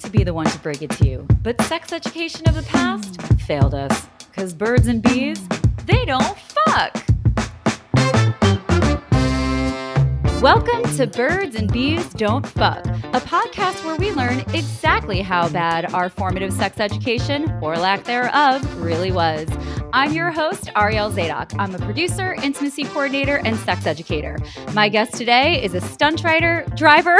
to be the one to break it to you, but sex education of the past failed us. Because birds and bees, they don't fuck. Welcome to Birds and Bees Don't Fuck, a podcast where we learn exactly how bad our formative sex education, or lack thereof, really was. I'm your host, Arielle Zadok. I'm a producer, intimacy coordinator, and sex educator. My guest today is a stunt driver.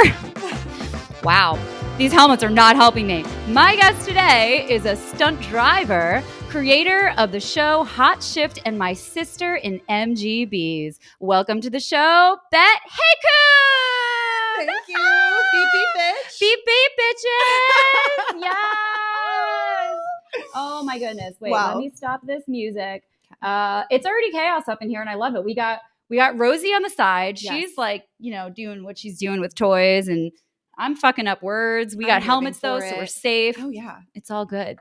Wow, these helmets are not helping me. My guest today is a stunt driver, creator of the show Hot Shift, and my sister in MGBs. Welcome to the show, Bet Heykoop! Thank you. Beep, beep, bitch. Beep, beep, bitches! Yes! Oh my goodness. Wait, Wow. Let me stop this music. It's already chaos up in here, and I love it. We got Rosie on the side. Yes. She's like, doing what she's doing with toys, and I'm fucking up words. We got helmets though, so we're safe. Oh yeah. It's all good.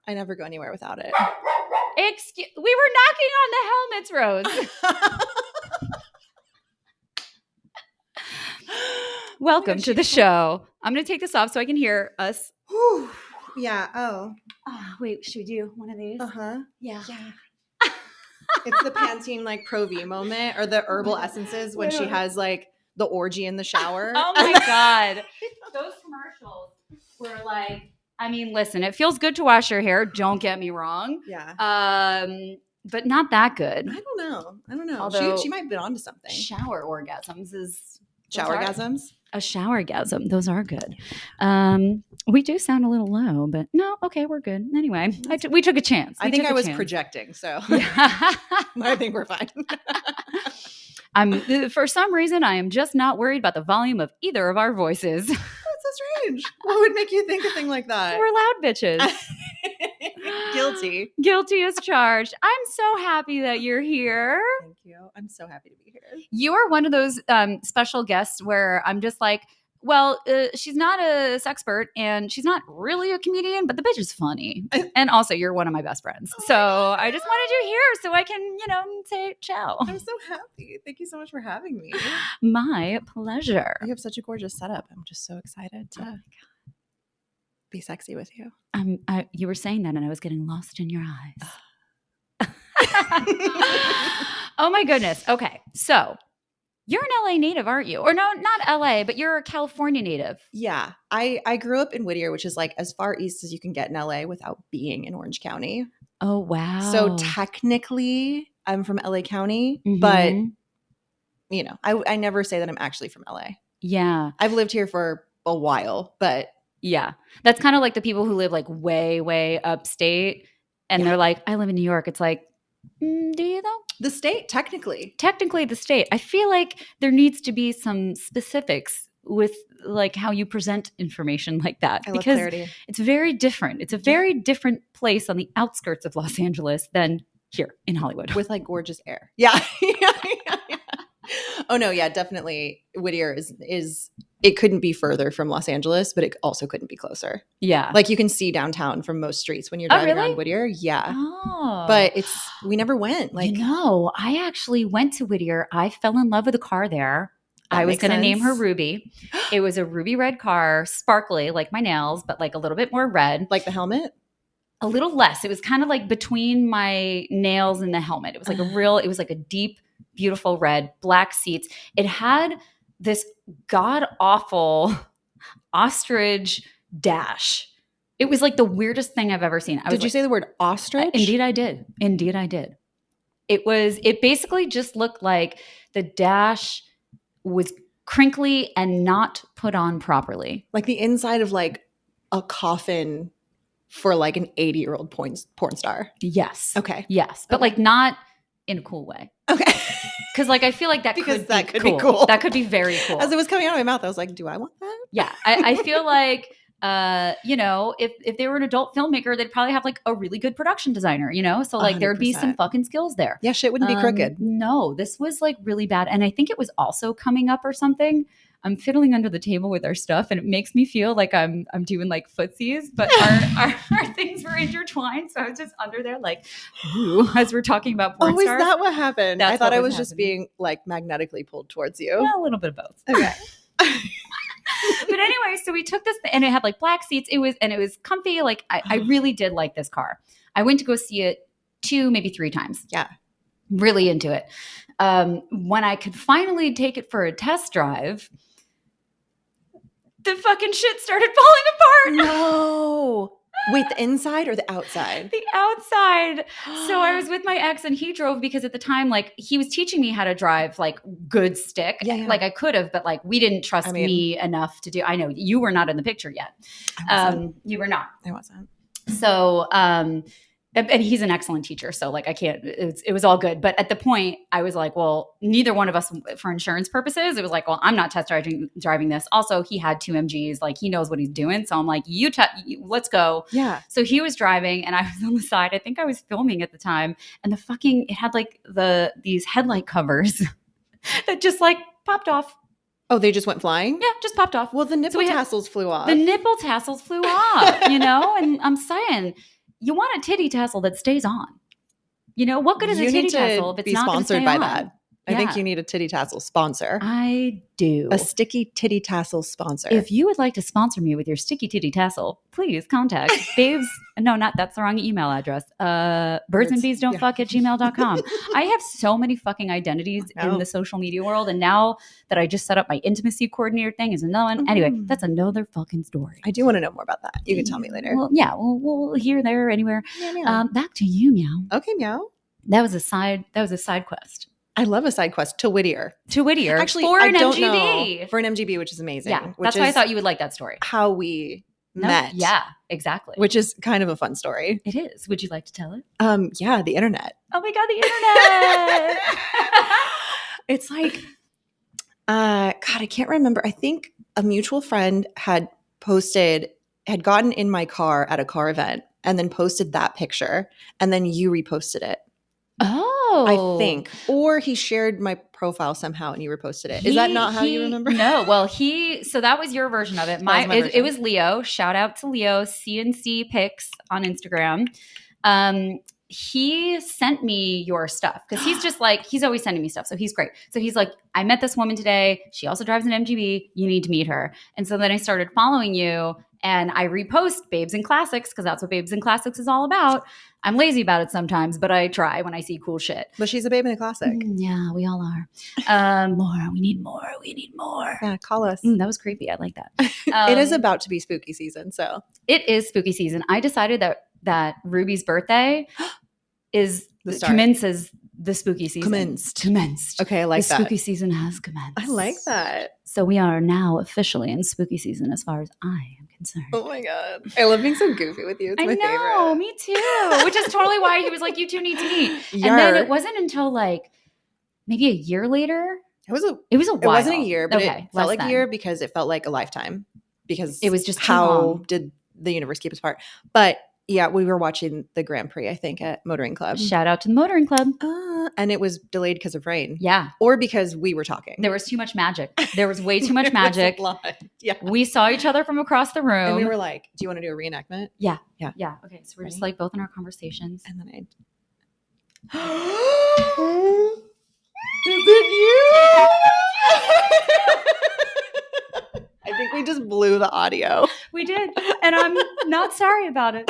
I never go anywhere without it. We were knocking on the helmets, Rose. Welcome to the show. I'm going to take this off so I can hear us. Whew. Yeah. Oh. Wait, should we do one of these? Uh-huh. Yeah. It's the Pantene like Pro V moment, or the herbal essences when she has like the orgy in the shower. Oh my God. Those commercials were like, I mean, listen, it feels good to wash your hair. Don't get me wrong. Yeah. But not that good. I don't know. Although she might have been onto something. Shower orgasms is Showergasms? a showergasm. Those are good. We do sound a little low, but no, okay, we're good. Anyway, we took a chance. I think I was projecting, so Yeah. I think we're fine. For some reason, I am just not worried about the volume of either of our voices. That's so strange. What would make you think a thing like that? We're loud bitches. Guilty. Guilty as charged. I'm so happy that you're here. Thank you. I'm so happy to be here. You are one of those special guests where I'm just like, well, she's not a sexpert and she's not really a comedian, but the bitch is funny. And also, you're one of my best friends. So I just wanted you here so I can, say ciao. I'm so happy. Thank you so much for having me. My pleasure. You have such a gorgeous setup. I'm just so excited to be sexy with you. You were saying that and I was getting lost in your eyes. Oh my goodness. Okay. So you're an LA native, aren't you? Or no, not LA, but you're a California native. Yeah. I grew up in Whittier, which is like as far east as you can get in LA without being in Orange County. Oh, wow. So technically I'm from LA County, but I never say that I'm actually from LA. Yeah. I've lived here for a while, but yeah. That's kind of like the people who live like way, way upstate and they're like, I live in New York. It's like, do you though? The state, technically. Technically the state. I feel like there needs to be some specifics with like how you present information like that. I love because clarity. It's very different. It's a very different place on the outskirts of Los Angeles than here in Hollywood. With like gorgeous air. Yeah. Oh no, yeah, definitely. Whittier is it couldn't be further from Los Angeles, but it also couldn't be closer. Yeah. Like you can see downtown from most streets when you're driving around Whittier. Yeah. Oh. But we never went. Like I actually went to Whittier. I fell in love with a car there. I was going to name her Ruby. It was a ruby red car, sparkly like my nails, but like a little bit more red. Like the helmet? A little less. It was kind of like between my nails and the helmet. It was like it was like a deep, beautiful red, black seats. It had this god-awful ostrich dash. It was like the weirdest thing I've ever seen. Did you say the word ostrich? Indeed I did. It basically just looked like the dash was crinkly and not put on properly. Like the inside of like a coffin for like an 80-year-old porn star. Yes. Okay. Yes. But like not in a cool way. Okay. Because like I feel like that because could that be could cool. be cool. That could be very cool. As it was coming out of my mouth, I was like, do I want that? Yeah. I feel like if they were an adult filmmaker, they'd probably have like a really good production designer, So like there would be some fucking skills there. Yeah, shit wouldn't be crooked. No, this was like really bad. And I think it was also coming up or something. I'm fiddling under the table with our stuff and it makes me feel like I'm doing like footsies, but our things were intertwined. So I was just under there like, ooh, as we're talking about porn stars. Oh, is that what happened? That's I thought I was happening. Just being like magnetically pulled towards you. Well, a little bit of both. Okay. But anyway, anyway, so we took this and it had like black seats. It was comfy. Like I really did like this car. I went to go see it 2, maybe 3 times. Yeah. Really into it. When I could finally take it for a test drive, the fucking shit started falling apart. No. Wait, the inside or the outside? The outside. So I was with my ex and he drove because at the time, like he was teaching me how to drive like good stick. Yeah. Like I could have, but like we didn't trust me enough to do. I know you were not in the picture yet. You were not. I wasn't. So, and he's an excellent teacher. So like I can't, it was all good. But at the point I was like, well, neither one of us for insurance purposes, it was like, well, I'm not test driving this. Also, he had 2 MGs, like he knows what he's doing. So I'm like, let's go. Yeah. So he was driving and I was on the side. I think I was filming at the time and it had like these headlight covers that just like popped off. Oh, they just went flying? Yeah, just popped off. Well, the nipple tassels flew off. The nipple tassels flew off, and I'm saying, you want a titty tassel that stays on. What good is a titty tassel if it's not going to stay on? Be sponsored by that. I think you need a titty tassel sponsor. I do. A sticky titty tassel sponsor. If you would like to sponsor me with your sticky titty tassel, please contact Babes. No, that's the wrong email address. birdsandbeesdon'tfuck@gmail.com. I have so many fucking identities in the social media world. And now that I just set up my intimacy coordinator thing is another one. Anyway, that's another fucking story. I do want to know more about that. You can tell me later. Well, yeah. We'll here, there, anywhere. Meow. Back to you, Meow. Okay, Meow. That was a side quest. I love a side quest to Whittier. Actually, for an don't MGB. Know. For an MGB, which is amazing. Yeah, that's why I thought you would like that story. How we met. Yeah, exactly. Which is kind of a fun story. It is. Would you like to tell it? Yeah, the internet. Oh my God, the internet. It's like, God, I can't remember. I think a mutual friend had gotten in my car at a car event and then posted that picture and then you reposted it. Oh. I think. Or he shared my profile somehow and you reposted it. Is that not how you remember? No. Well, so that was your version of it. It was Leo. Shout out to Leo, CNC Pics on Instagram. He sent me your stuff because he's just like, he's always sending me stuff. So he's great. So he's like, I met this woman today. She also drives an MGB. You need to meet her. And so then I started following you and I repost Babes and Classics because that's what Babes and Classics is all about. I'm lazy about it sometimes, but I try when I see cool shit. But she's a babe in a classic. Yeah, we all are. More. We need more. Yeah, call us. That was creepy. I like that. It is about to be spooky season, so. It is spooky season. I decided that Ruby's birthday commences the spooky season. Commenced. Okay, I like that. The spooky season has commenced. I like that. So we are now officially in spooky season as far as I am concerned. Oh my God. I love being so goofy with you. It's my favorite. I know, me too. Which is totally why he was like, you two need to meet. And then it wasn't until like maybe a year later. It was a while. It wasn't a year, but it felt like a year because it felt like a lifetime. Because it was just how did the universe keep us apart? But yeah, we were watching the Grand Prix, I think, at Motoring Club. Shout out to the Motoring Club. And it was delayed because of rain. Yeah. Or because we were talking. There was too much magic. There was way too much magic. A lot. Yeah. We saw each other from across the room. And we were like, do you want to do a reenactment? Yeah. Okay. So we're just like both in our conversations. And then Is it you? I think we just blew the audio. We did. And I'm not sorry about it.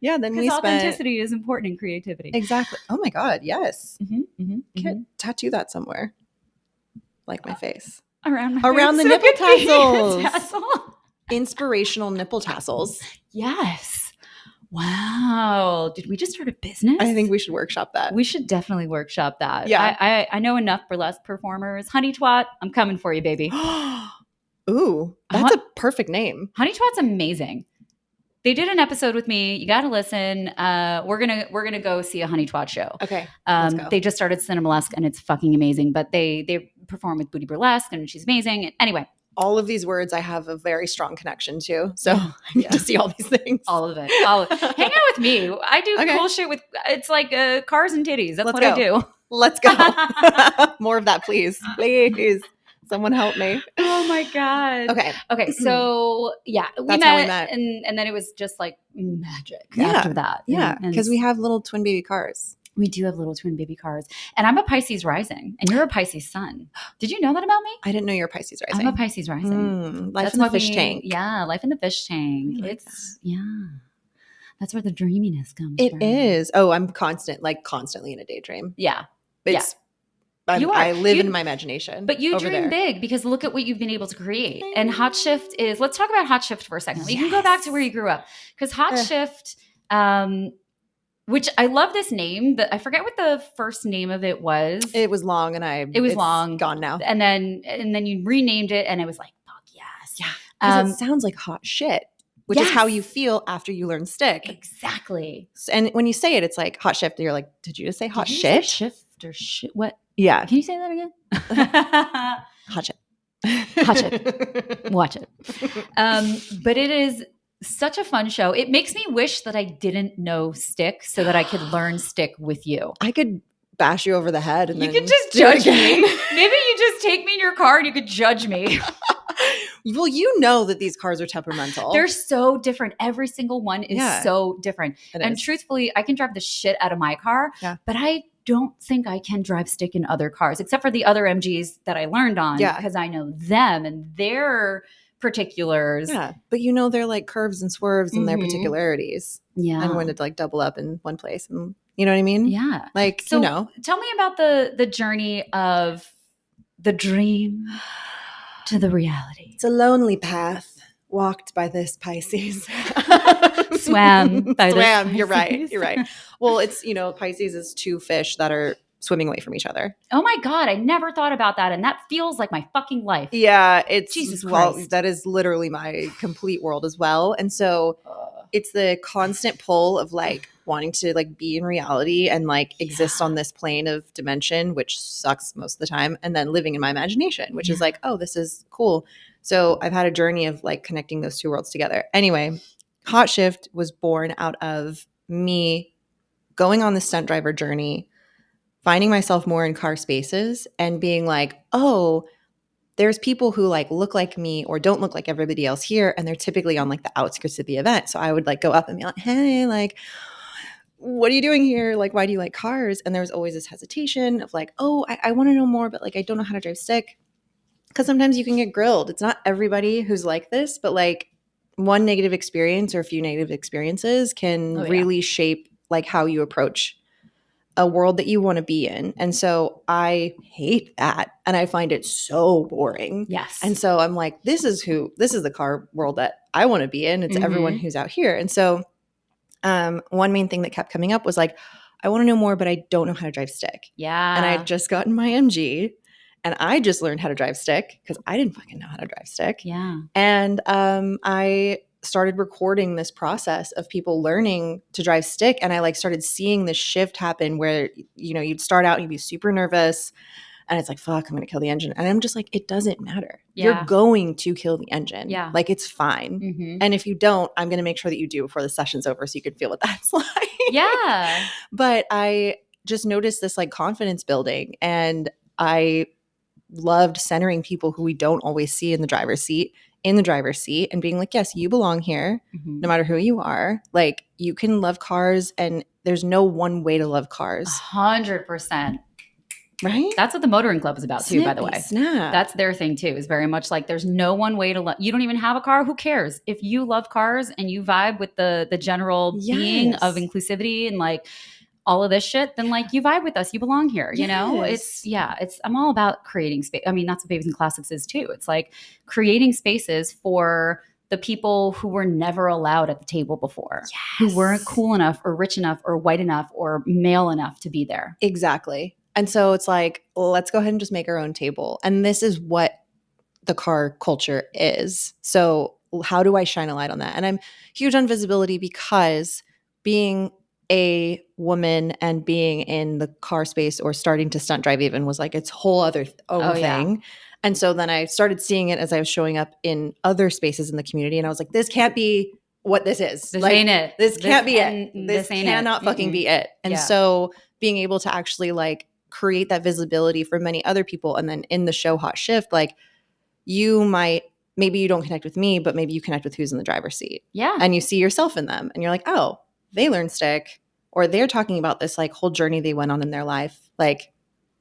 Yeah, then we spent... authenticity is important in creativity. Exactly. Oh my God, yes. Can't tattoo that somewhere. Like my face. Around the nipple tassels. Inspirational nipple tassels. Yes. Wow. Did we just start a business? I think we should workshop that. We should definitely workshop that. Yeah. I know enough burlesque performers. Honey Twat, I'm coming for you, baby. Ooh, that's a perfect name. Honey Twat's amazing. They did an episode with me. You got to listen. We're gonna go see a Honey Twat show. Okay, let's go. They just started Cinemalesque and it's fucking amazing. But they perform with Booty Burlesque and she's amazing. Anyway, all of these words I have a very strong connection to. So I need to see all these things. All of it. Hang out with me. I do cool shit with. It's like cars and titties. That's what I do. Let's go. More of that, please. Please. Someone help me. Oh my God. Okay. So yeah, we met. And then it was just like magic after that. Yeah. Because we have little twin baby cars. We do have little twin baby cars. And I'm a Pisces rising, and you're a Pisces sun. Did you know that about me? I didn't know you're a Pisces rising. I'm a Pisces rising. Life in the fish tank. Yeah, life in the fish tank. Like It's, yeah. That's where the dreaminess comes It from. is. Oh, I'm constantly in a daydream. Yeah. It's I live in my imagination. But you dream big because look at what you've been able to create. And Hot Shift is, let's talk about Hot Shift for a second. You can go back to where you grew up. Because Hot Shift, which I love this name. I forget what the first name of it was. It was long and it's long. Gone now. And then you renamed it and it was like, fuck yes. Yeah. Because it sounds like hot shit. Which is how you feel after you learn stick. Exactly. And when you say it, it's like Hot Shift. You're like, did you just say hot shit? Shift or shit? What? Yeah. Can you say that again? Hot shit. Hot shit. Watch it. But it is such a fun show. It makes me wish that I didn't know stick so that I could learn stick with you. I could bash you over the head and you could just judge me. Maybe you just take me in your car and you could judge me. Well, you know that these cars are temperamental. They're so different. Every single one is so different. And truthfully, I can drive the shit out of my car, but I don't think I can drive stick in other cars, except for the other MGs that I learned on because I know them and their particulars. Yeah, but you know they're like curves and swerves and their particularities. Yeah. And when to like double up in one place. And you know what I mean? Yeah. Like, so, tell me about the journey of the dream to the reality. It's a lonely path walked by this Pisces. Swam by this Pisces. You're right. Well, it's, Pisces is two fish that are swimming away from each other. Oh my God. I never thought about that. And that feels like my fucking life. Yeah. It's Jesus Christ. Well, that is literally my complete world as well. And so it's the constant pull of like wanting to like be in reality and like exist on this plane of dimension, which sucks most of the time. And then living in my imagination, which is like, oh, this is cool. So I've had a journey of like connecting those two worlds together. Anyway, Hot Shift was born out of me going on the stunt driver journey, finding myself more in car spaces and being like, oh, there's people who like look like me or don't look like everybody else here. And they're typically on like the outskirts of the event. So I would like go up and be like, hey, like, what are you doing here? Like, why do you like cars? And there was always this hesitation of like, oh, I want to know more, but like, I don't know how to drive stick. Because sometimes you can get grilled. It's not everybody who's like this, but like one negative experience or a few negative experiences can really shape like how you approach a world that you want to be in. And so I hate that. And I find it so boring. Yes. And so I'm like, this is the car world that I want to be in. It's everyone who's out here. And so one main thing that kept coming up was like, I want to know more, but I don't know how to drive stick. Yeah. And I had just gotten my MG and I just learned how to drive stick because I didn't fucking know how to drive stick. Yeah. And I started recording this process of people learning to drive stick. And I like started seeing this shift happen where, you'd start out and you'd be super nervous and it's like, fuck, I'm going to kill the engine. And I'm just like, it doesn't matter. Yeah. You're going to kill the engine. Yeah. Like it's fine. Mm-hmm. And if you don't, I'm going to make sure that you do before the session's over so you can feel what that's like. Yeah. But I just noticed this like confidence building and I loved centering people who we don't always see in the driver's seat and being like, yes, you belong here no matter who you are. Like you can love cars and there's no one way to love cars. 100%. Right? That's what the motoring club is about too, by the way. Snap. That's their thing too, is very much like there's no one way to love. You don't even have a car. Who cares? If you love cars and you vibe with the general being of inclusivity and like all of this shit, then like you vibe with us, you belong here, you know? I'm all about creating space. I mean, that's what Babies and Classics is too. It's like creating spaces for the people who were never allowed at the table before, who weren't cool enough or rich enough or white enough or male enough to be there. Exactly. And so it's like, let's go ahead and just make our own table. And this is what the car culture is. So how do I shine a light on that? And I'm huge on visibility because being a woman and being in the car space or starting to stunt drive even was like its whole other own thing. Yeah. And so then I started seeing it as I was showing up in other spaces in the community. And I was like, this can't be what this is. This ain't it. This can't be it. This ain't cannot fucking be it. And so being able to actually like create that visibility for many other people. And then in the show Hot Shift, like maybe you don't connect with me, but maybe you connect with who's in the driver's seat. Yeah. And you see yourself in them and you're like, oh, they learn stick or they're talking about this like whole journey they went on in their life, like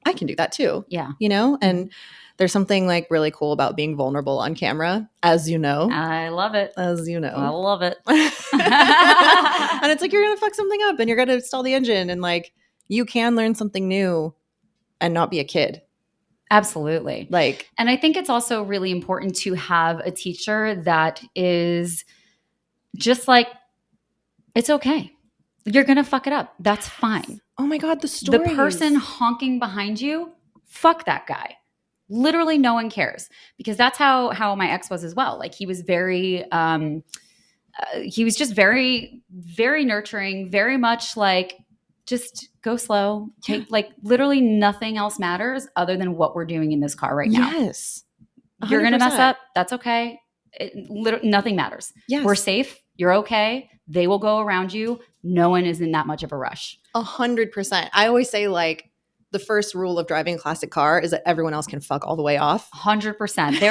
I can do that too. Yeah. You know? And there's something like really cool about being vulnerable on camera, as you know. I love it. As you I know. love it. And it's like you're going to fuck something up and you're going to stall the engine, and like you can learn something new and not be a kid. Absolutely. Like, and I think it's also really important to have a teacher that is just like, it's okay. You're going to fuck it up. That's fine. oh my God, the stories. The person honking behind you, fuck that guy. Literally no one cares, because that's how my ex was as well. Like he was very, he was just very, very nurturing, very much like, just go slow. Take like literally nothing else matters other than what we're doing in this car right now. Yes. 100%. You're going to mess up. That's okay. Nothing matters. Yes. We're safe. You're okay. They will go around you. No one is in that much of a rush. 100%. I always say like the first rule of driving a classic car is that everyone else can fuck all the way off. 100%.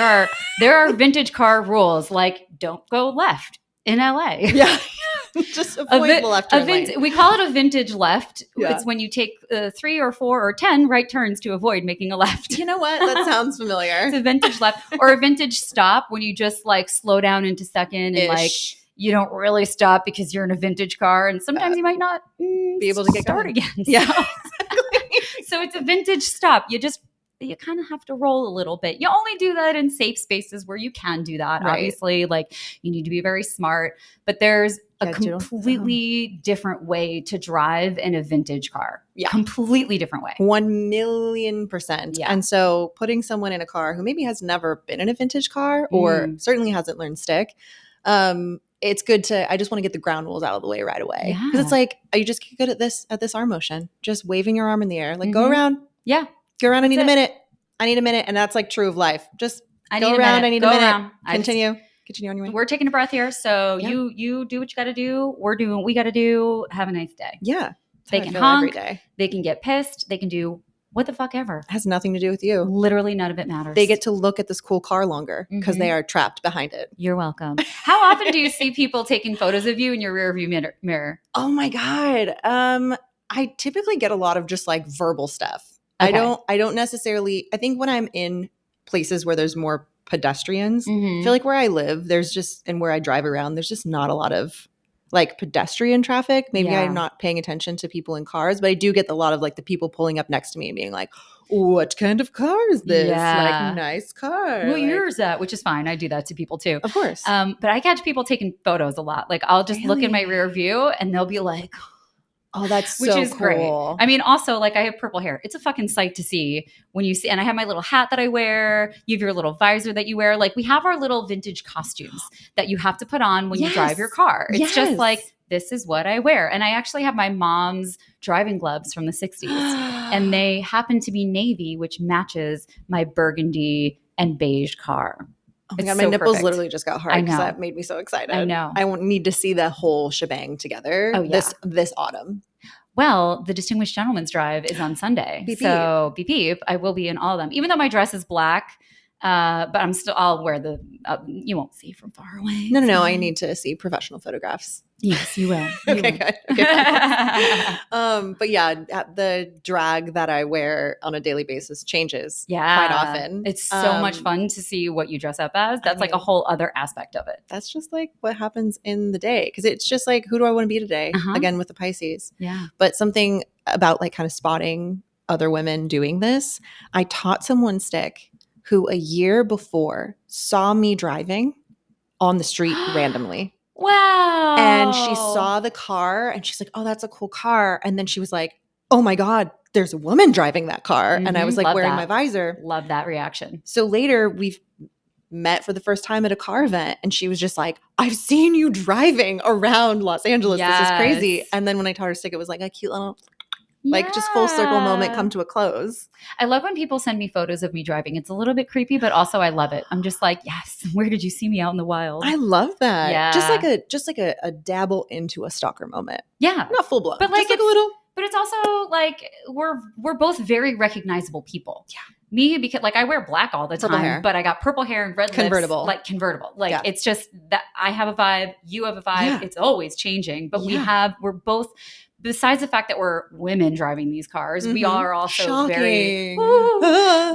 There are vintage car rules, like don't go left in LA. Yeah. Just avoid the left turn lane. We call it a vintage left. Yeah. It's when you take 3 or 4 or 10 right turns to avoid making a left. You know what? That sounds familiar. It's a vintage left, or a vintage stop when you just like slow down into second and like you don't really stop because you're in a vintage car, and sometimes you might not be able to get start going. again. Yeah. So it's a vintage stop. You kind of have to roll a little bit. You only do that in safe spaces where you can do that. Right. Obviously, like you need to be very smart, but there's a completely different way to drive in a vintage car. Yeah. Completely different way. 1,000,000%. Yeah. And so putting someone in a car who maybe has never been in a vintage car or certainly hasn't learned stick, it's good to, I just want to get the ground rules out of the way right away. Because it's like, you just get good at this arm motion, just waving your arm in the air. Like go around. Yeah. Go around. I need a minute. And that's like true of life. Just go around. I need a minute. Continue on your way. We're taking a breath here. So you do what you got to do. We're doing what we got to do. Have a nice day. Yeah. They can honk. Every day. They can get pissed. They can do what the fuck ever. It has nothing to do with you. Literally none of it matters. They get to look at this cool car longer because they are trapped behind it. You're welcome. How often do you see people taking photos of you in your rear view mirror? Oh my God. I typically get a lot of just like verbal stuff. Okay. I don't necessarily, I think when I'm in places where there's more pedestrians, I feel like where I live, and where I drive around, there's just not a lot of like pedestrian traffic. Maybe I'm not paying attention to people in cars, but I do get a lot of like the people pulling up next to me and being like, what kind of car is this? Yeah. Like nice car. What year is that? Which is fine. I do that to people too. Of course. But I catch people taking photos a lot. Like I'll just look in my rear view and they'll be like, oh, that's which so is cool. Great. I mean, also, like I have purple hair. It's a fucking sight to see when you see, and I have my little hat that I wear. You have your little visor that you wear. Like we have our little vintage costumes that you have to put on when you drive your car. It's just like, this is what I wear. And I actually have my mom's driving gloves from the 60s. And they happen to be navy, which matches my burgundy and beige car. Oh my God, my nipples literally just got hard because that made me so excited. I know. I need to see the whole shebang together this autumn. Well, the Distinguished Gentleman's Drive is on Sunday. Beep, so beep, beep. I will be in all of them. Even though my dress is black, but I'll wear you won't see from far away. No. I need to see professional photographs. Yes, you will. Okay, good. Okay, but yeah, the drag that I wear on a daily basis changes quite often. It's so much fun to see what you dress up as. That's like a whole other aspect of it. That's just like what happens in the day. Because it's just like, who do I want to be today? Again, with the Pisces. Yeah. But something about like kind of spotting other women doing this. I taught someone stick who a year before saw me driving on the street randomly. Wow. And she saw the car and she's like, oh, that's a cool car. And then she was like, oh my God, there's a woman driving that car. And I was like wearing my visor. Love that reaction. So later we've met for the first time at a car event and she was just like, I've seen you driving around Los Angeles. Yes. This is crazy. And then when I taught her stick, it was like a cute little like just full circle moment come to a close. I love when people send me photos of me driving. It's a little bit creepy, but also I love it. I'm just like, yes, where did you see me out in the wild? I love that. Yeah. Just like a dabble into a stalker moment. Yeah. Not full blown. But like, just a little. But it's also like we're both very recognizable people. Yeah. Me, because like I wear black all the time, but I got purple hair and red lips. Convertible. Like it's just that I have a vibe, you have a vibe. Yeah. It's always changing, but we're both besides the fact that we're women driving these cars, we are also Shocking.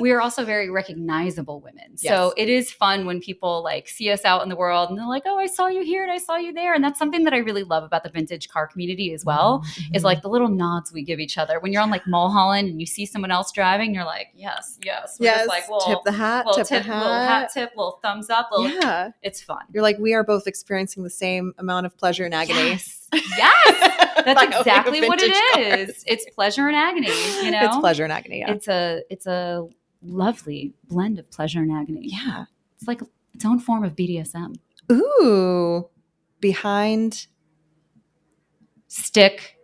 we are also very recognizable women. Yes. So it is fun when people like see us out in the world and they're like, oh, I saw you here and I saw you there. And that's something that I really love about the vintage car community as well, is like the little nods we give each other. When you're on like Mulholland and you see someone else driving, you're like, yes. We're just like, well, tip the hat, little tip the hat. little hat tip, little thumbs up. Little, it's fun. You're like, we are both experiencing the same amount of pleasure and agony. Yes. That's exactly what it is. It's pleasure and agony, you know? It's pleasure and agony, yeah. It's a lovely blend of pleasure and agony. Yeah. It's like its own form of BDSM. Ooh. Behind stick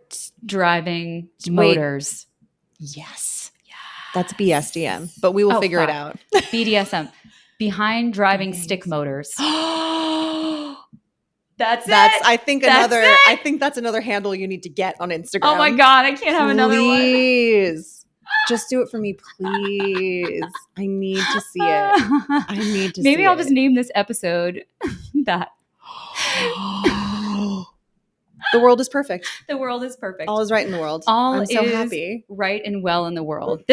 driving motors. Yes. That's BSDM, but we will figure it out. BDSM. Behind driving stick motors. That's it. I think that's another handle you need to get on Instagram. Oh my God, I can't have another one. Please. Just do it for me, please. I need to see it. Maybe I'll just name this episode that. The world is perfect. The world is perfect. All is right in the world. I'm so happy. Right and well in the world.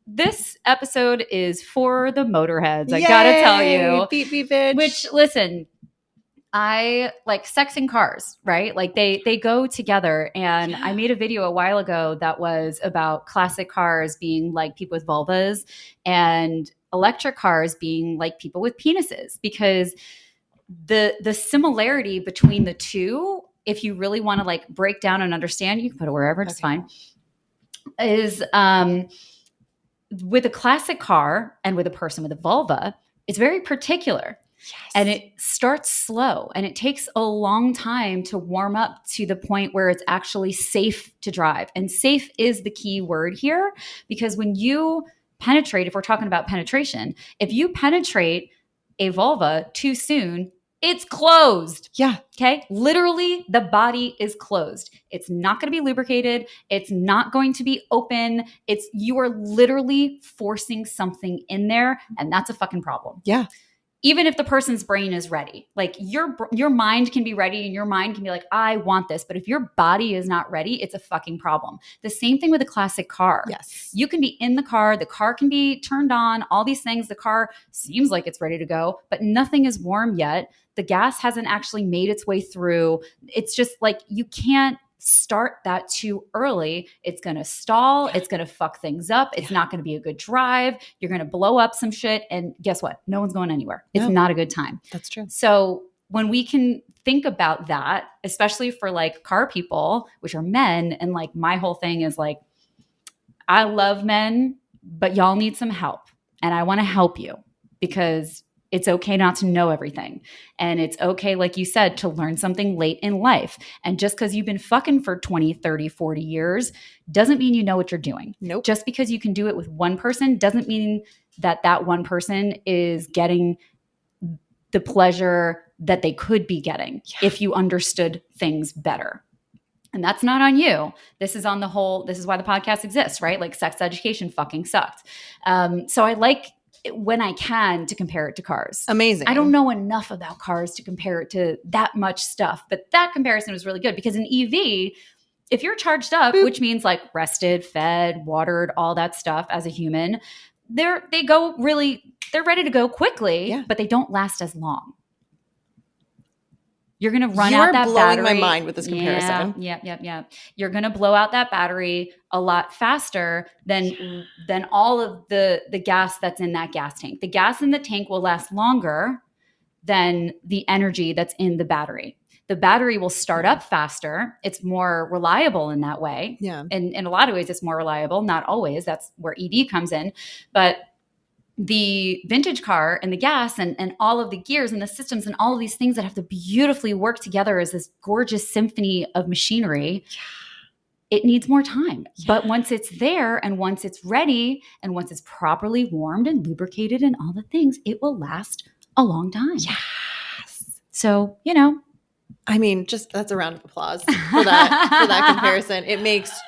This episode is for the motorheads. I gotta tell you. Beep, beep, bitch. Which, listen, I like sex and cars, right? Like they go together. And I made a video a while ago that was about classic cars being like people with vulvas and electric cars being like people with penises, because the similarity between the two, if you really want to like break down and understand, you can put it wherever, it's fine, is with a classic car and with a person with a vulva, it's very particular. Yes. And it starts slow and it takes a long time to warm up to the point where it's actually safe to drive. And safe is the key word here, because when you penetrate, if we're talking about penetration, if you penetrate a vulva too soon, it's closed. Yeah. Okay. Literally, the body is closed. It's not going to be lubricated. It's not going to be open. You are literally forcing something in there, and that's a fucking problem. Yeah. Even if the person's brain is ready, like your mind can be ready and your mind can be like, I want this. But if your body is not ready, it's a fucking problem. The same thing with a classic car. Yes. You can be in the car can be turned on, all these things. The car seems like it's ready to go, but nothing is warm yet. The gas hasn't actually made its way through. It's just like, you can't start that too early. It's going to stall. It's going to fuck things up. It's not going to be a good drive. You're going to blow up some shit. And guess what? No one's going anywhere. It's not a good time. That's true. So when we can think about that, especially for like car people, which are men, and like my whole thing is like, I love men, but y'all need some help. And I want to help you, because it's okay not to know everything. And it's okay, like you said, to learn something late in life. And just because you've been fucking for 20, 30, 40 years doesn't mean you know what you're doing. Nope. Just because you can do it with one person doesn't mean that one person is getting the pleasure that they could be getting if you understood things better. And that's not on you. This is on the whole, this is why the podcast exists, right? Like, sex education fucking sucked. So I like, when I can, to compare it to cars. Amazing. I don't know enough about cars to compare it to that much stuff, but that comparison was really good, because an EV, if you're charged up, which means like rested, fed, watered, all that stuff as a human, they're ready to go quickly, but they don't last as long. You're going to run out that battery. You're blowing my mind with this comparison. Yeah. You're going to blow out that battery a lot faster than all of the gas that's in that gas tank. The gas in the tank will last longer than the energy that's in the battery. The battery will start up faster. It's more reliable in that way. Yeah. And in a lot of ways, it's more reliable. Not always. That's where EV comes in. But the vintage car and the gas and all of the gears and the systems and all of these things that have to beautifully work together as this gorgeous symphony of machinery, it needs more time. But once it's there and once it's ready and once it's properly warmed and lubricated and all the things, it will last a long time. Yes. So, I mean, just that's a round of applause for that comparison. It makes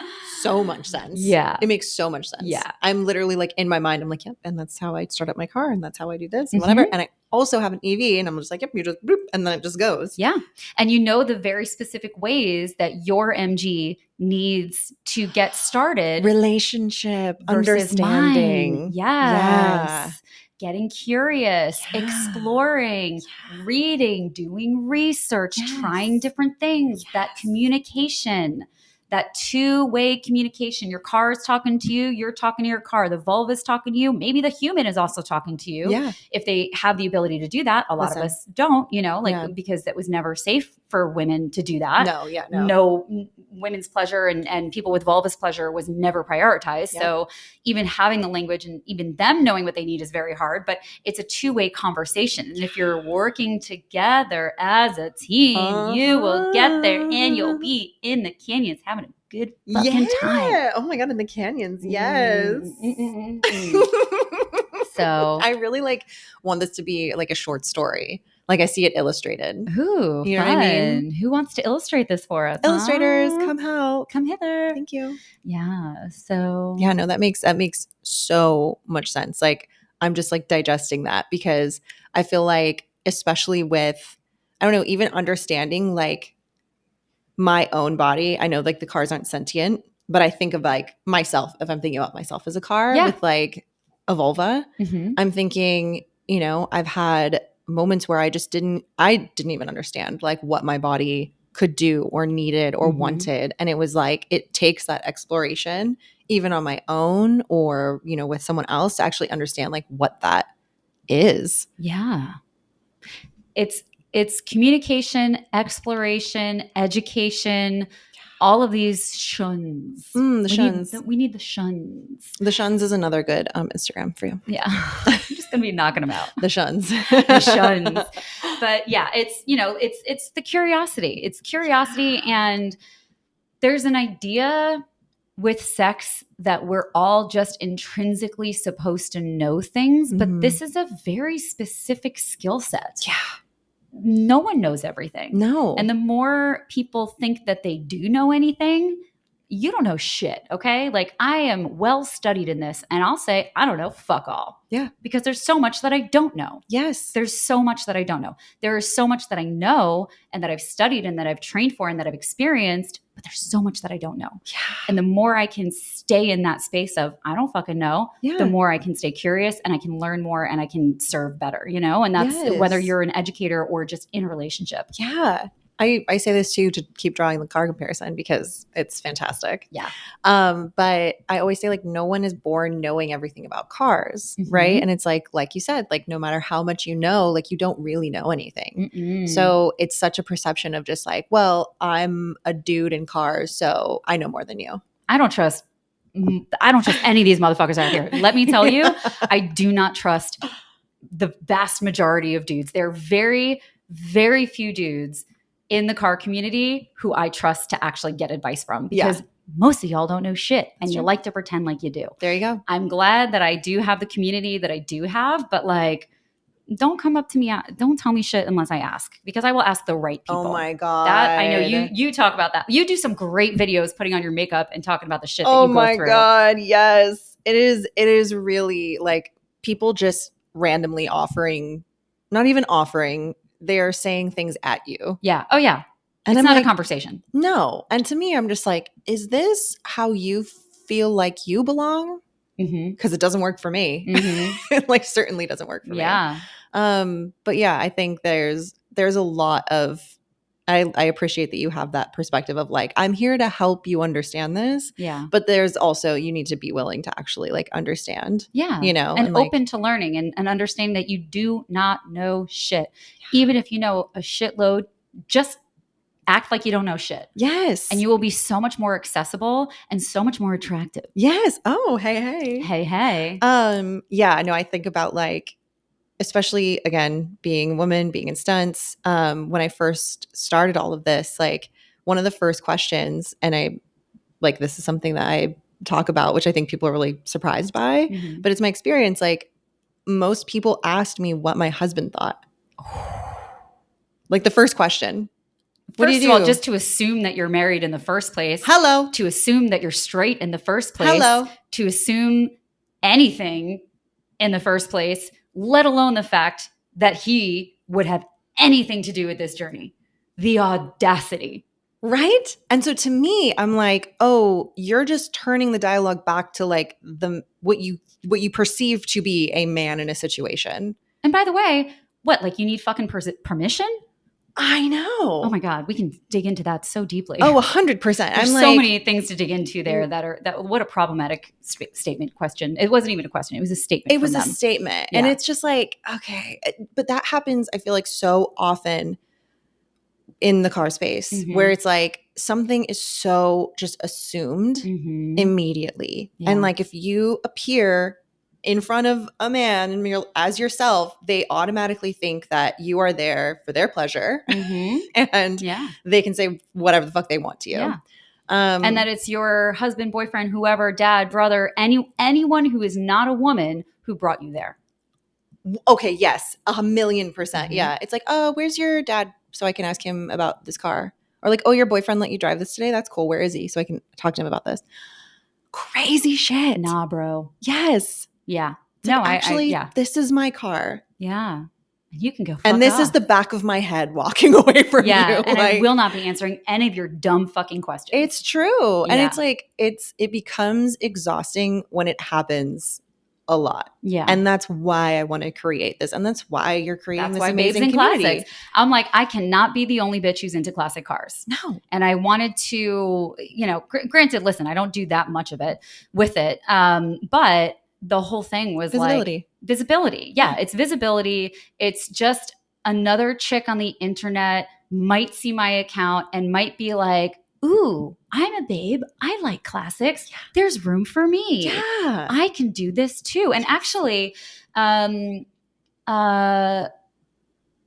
so much sense. Yeah. It makes so much sense. Yeah. I'm literally like, in my mind, I'm like, yep, and that's how I start up my car, and that's how I do this and whatever. And also have an EV, and I'm just like, yep, you just boop, and then it just goes. Yeah. And you know the very specific ways that your MG needs to get started. Relationship, versus understanding. mine. Yes. Getting curious, exploring, reading, doing research, trying different things, that communication. That two-way communication. Your car is talking to you. You're talking to your car. The vulva is talking to you. Maybe the human is also talking to you. Yeah. If they have the ability to do that. A lot of us don't, because it was never safe for women to do that. No, women's pleasure and people with vulva's pleasure was never prioritized. Yep. So even having the language and even them knowing what they need is very hard, but it's a two-way conversation. And if you're working together as a team, you will get there and you'll be in the canyons having a good fucking time. Oh my God, in the canyons. Yes. So I really want this to be like a short story. Like I see it illustrated. Ooh, you know fun. What I mean? Who wants to illustrate this for us? Illustrators, come help. Come hither. Thank you. Yeah. So yeah, no, that makes so much sense. Like I'm just digesting that because I feel like, especially with, I don't know, even understanding my own body. I know the cars aren't sentient, but I think of myself, if I'm thinking about myself as a car with a vulva, I'm thinking, I've had moments where I didn't even understand what my body could do or needed or wanted. And it was it takes that exploration even on my own or, with someone else to actually understand what that is. Yeah. It's communication, exploration, education, all of these shuns. We need the shuns. The shuns is another good Instagram for you. Yeah. I'm just going to be knocking them out. The shuns. The shuns. But yeah, it's the curiosity. It's curiosity. And there's an idea with sex that we're all just intrinsically supposed to know things, but this is a very specific skill set. Yeah. No one knows everything. No. And the more people think that they do know anything, you don't know shit, okay? I am well studied in this, and I'll say, I don't know, fuck all. Yeah. Because there's so much that I don't know. Yes. There's so much that I don't know. There is so much that I know and that I've studied and that I've trained for and that I've experienced, but there's so much that I don't know. Yeah. And the more I can stay in that space of, I don't fucking know, the more I can stay curious and I can learn more and I can serve better, And that's whether you're an educator or just in a relationship. Yeah. I say this too to keep drawing the car comparison because it's fantastic. Yeah. But I always say no one is born knowing everything about cars, right? And it's like you said, no matter how much you know, you don't really know anything. So it's such a perception of just well, I'm a dude in cars, so I know more than you. I don't trust any of these motherfuckers out here. Let me tell you, I do not trust the vast majority of dudes. There are very, very few dudes in the car community who I trust to actually get advice from because most of y'all don't know shit and you like to pretend like you do. There you go. I'm glad that I do have the community that I do have, but don't come up to me. Don't tell me shit unless I ask because I will ask the right people. Oh my God. That I know you talk about that. You do some great videos putting on your makeup and talking about the shit that you go through. Oh my God. Yes. It is really people just randomly offering, not even offering, they are saying things at you. Yeah. Oh yeah. And it's not a conversation. No. And to me, I'm just is this how you feel like you belong? Because it doesn't work for me. It certainly doesn't work for me. Yeah. But yeah, I think there's a lot of, I appreciate that you have that perspective of I'm here to help you understand this. Yeah. But there's also, you need to be willing to actually understand. Yeah. And open to learning and understanding that you do not know shit. Even if you know a shitload, just act like you don't know shit. Yes. And you will be so much more accessible and so much more attractive. Yes. Oh, hey. Hey. Yeah, no, I think about especially again, being a woman, being in stunts, when I first started all of this, one of the first questions, and I this is something that I talk about, which I think people are really surprised by, but it's my experience. Most people asked me what my husband thought. The first question. First of all, just to assume that you're married in the first place. Hello. To assume that you're straight in the first place. Hello. To assume anything in the first place, let alone the fact that he would have anything to do with this journey. The audacity. Right? And so to me, I'm like, oh, you're just turning the dialogue back to like what you perceive to be a man in a situation. And by the way, what, like you need fucking permission? I know. Oh my God, we can dig into that so deeply. Oh, 100%. There's so many things to dig into there what a problematic statement question. It wasn't even a question. It was a statement. It was a statement. Yeah. And it's just like, okay, but that happens, I feel like, so often in the car space where it's like something is so just assumed immediately. Yeah. And like if you appear in front of a man and as yourself, they automatically think that you are there for their pleasure and they can say whatever the fuck they want to you. Yeah. And that it's your husband, boyfriend, whoever, dad, brother, anyone who is not a woman who brought you there. Okay, yes, 1,000,000%. Yeah. It's like, oh, where's your dad? So I can ask him about this car. Or like, oh, your boyfriend let you drive this today? That's cool. Where is he? So I can talk to him about this. Crazy shit. Nah, bro. Yes. Yeah. It's no, like, actually, this is my car. Yeah. You can go fuck And this off. Is the back of my head walking away from you. Yeah, and I will not be answering any of your dumb fucking questions. It's true. Yeah. And it's like, it becomes exhausting when it happens a lot. Yeah. And that's why I want to create this. And that's why you're creating this amazing Babes in community. Classics. I'm like, I cannot be the only bitch who's into classic cars. No. And I wanted to, granted, listen, I don't do that much of it with it. But the whole thing was visibility. Yeah. It's visibility. It's just another chick on the internet might see my account and might be like, ooh, I'm a babe. I like classics. There's room for me. Yeah. I can do this too. And actually,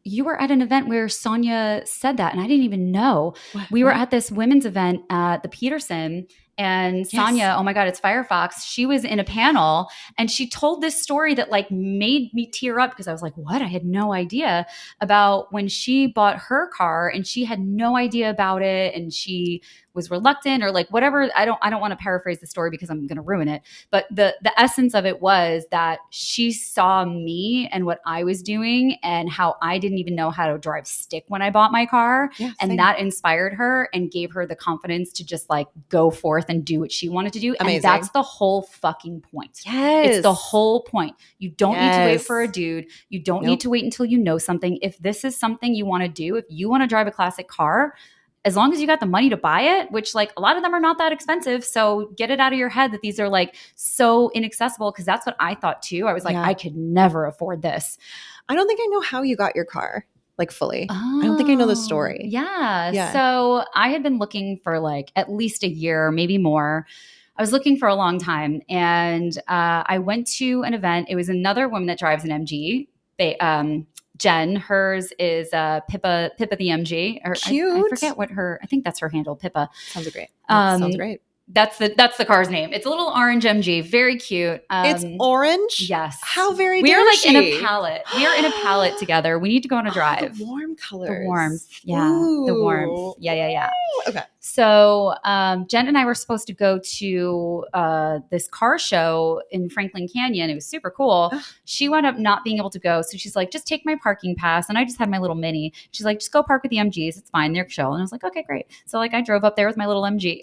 you were at an event where Sonia said that, and I didn't even know. We were at this women's event at the Peterson, and Sonia, oh my God, it's Firefox. She was in a panel and she told this story that like made me tear up because I was like, what? I had no idea about when she bought her car and she had no idea about it. And she was reluctant or like whatever. I don't want to paraphrase the story because I'm going to ruin it. But the essence of it was that she saw me and what I was doing and how I didn't even know how to drive stick when I bought my car. Yeah, and that inspired her and gave her the confidence to just like go forth and do what she wanted to do. Amazing. And that's the whole fucking point. Yes. It's the whole point. You don't need to wait for a dude. You don't need to wait until you know something. If this is something you want to do, if you want to drive a classic car, as long as you got the money to buy it, which like a lot of them are not that expensive. So get it out of your head that these are like so inaccessible, because that's what I thought too. I was like, I could never afford this. I don't think I know how you got your car like fully. I don't think I know the story. Yeah. So I had been looking for like at least a year, maybe more. I was looking for a long time. And I went to an event. It was another woman that drives an MG. Jen, hers is Pippa the MG. Or cute. I forget what I think that's her handle, Pippa. Sounds great. Sounds great. That's the car's name. It's a little orange MG, very cute. It's orange? Yes. How very We are like she? in a palette. We are in a palette together. We need to go on a drive. The warm colors. The warmth. Yeah. Ooh. The warmth. Yeah. Okay. So Jen and I were supposed to go to this car show in Franklin Canyon. It was super cool. She wound up not being able to go. So she's like, just take my parking pass. And I just had my little Mini. She's like, just go park with the MGs. It's fine. They're chill. And I was like, okay, great. So like I drove up there with my little MG,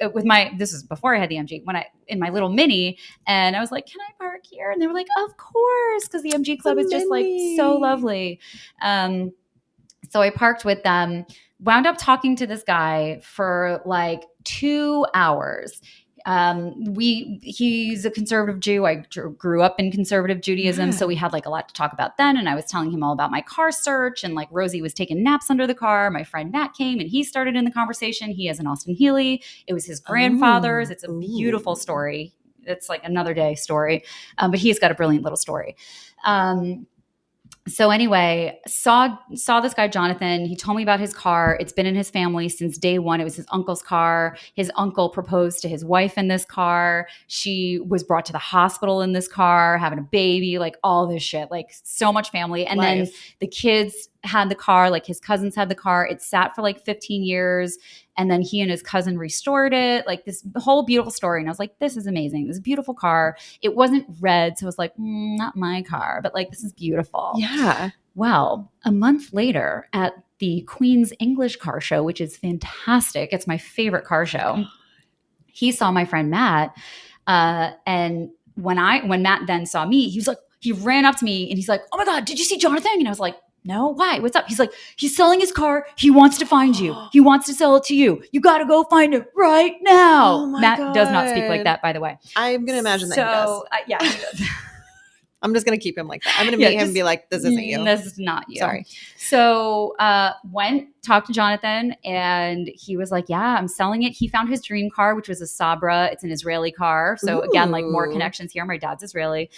this is before I had the MG, in my little Mini. And I was like, can I park here? And they were like, of course. Because the MG Club is just like so lovely. So I parked with them. Wound up talking to this guy for like 2 hours. He's a conservative Jew. I grew up in conservative Judaism. So we had like a lot to talk about then. And I was telling him all about my car search, and like Rosie was taking naps under the car. My friend Matt came and he started in the conversation. He has an Austin Healey. It was his grandfather's. It's a beautiful story. It's like another day story. But he's got a brilliant little story. So anyway, saw this guy, Jonathan. He told me about his car. It's been in his family since day one. It was his uncle's car. His uncle proposed to his wife in this car. She was brought to the hospital in this car, having a baby, like all this shit, like so much family. And then the kids had the car, like his cousins had the car. It sat for like 15 years. And then he and his cousin restored it, like this whole beautiful story. And I was like, this is amazing. This is a beautiful car. It wasn't red. So I was like, not my car, but like, this is beautiful. Yeah. Well, a month later at the Queen's English car show, which is fantastic. It's my favorite car show. He saw my friend Matt. And when Matt then saw me, he ran up to me and he's like, "Oh my God, did you see Jonathan?" And I was like, "No, why? What's up?" He's like, "He's selling his car. He wants to find you. He wants to sell it to you. You got to go find him right now." Oh my Matt God. does not speak like that, by the way. I'm going to imagine that he does. Yeah, he does. I'm just going to keep him like that. I'm going to meet him and be like, this isn't you. This is not you. Sorry. So went, talked to Jonathan, and he was like, "Yeah, I'm selling it." He found his dream car, which was a Sabra. It's an Israeli car. So again, like more connections here. My dad's Israeli.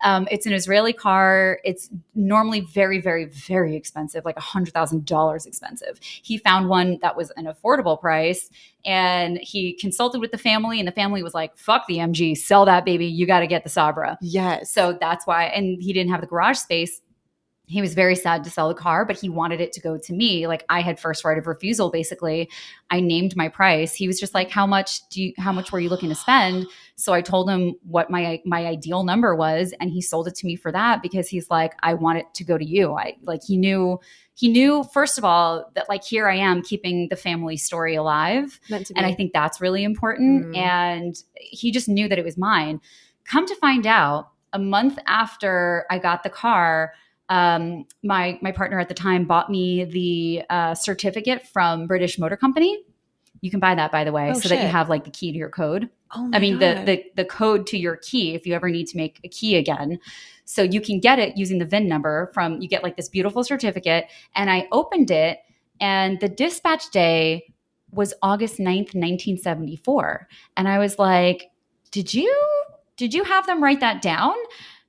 It's an Israeli car. It's normally very, very, very expensive, like $100,000 expensive. He found one that was an affordable price, and he consulted with the family, and the family was like, "Fuck the MG, sell that baby. You got to get the Sabra." Yes. So that's why, and he didn't have the garage space. He was very sad to sell the car, but he wanted it to go to me. Like I had first right of refusal, basically. I named my price. He was just like, how much were you looking to spend? So I told him what my ideal number was, and he sold it to me for that because he's like, I want it to go to you. He knew first of all that like here I am keeping the family story alive. Meant to be. And I think that's really important. And he just knew that it was mine. Come to find out, a month after I got the car, my partner at the time bought me the certificate from British Motor Company. You can buy that, by the way, that you have like the key to your code. Oh my God. The code to your key if you ever need to make a key again. So you can get it using the VIN number you get like this beautiful certificate. And I opened it, and the dispatch day was August 9th, 1974. And I was like, did you have them write that down?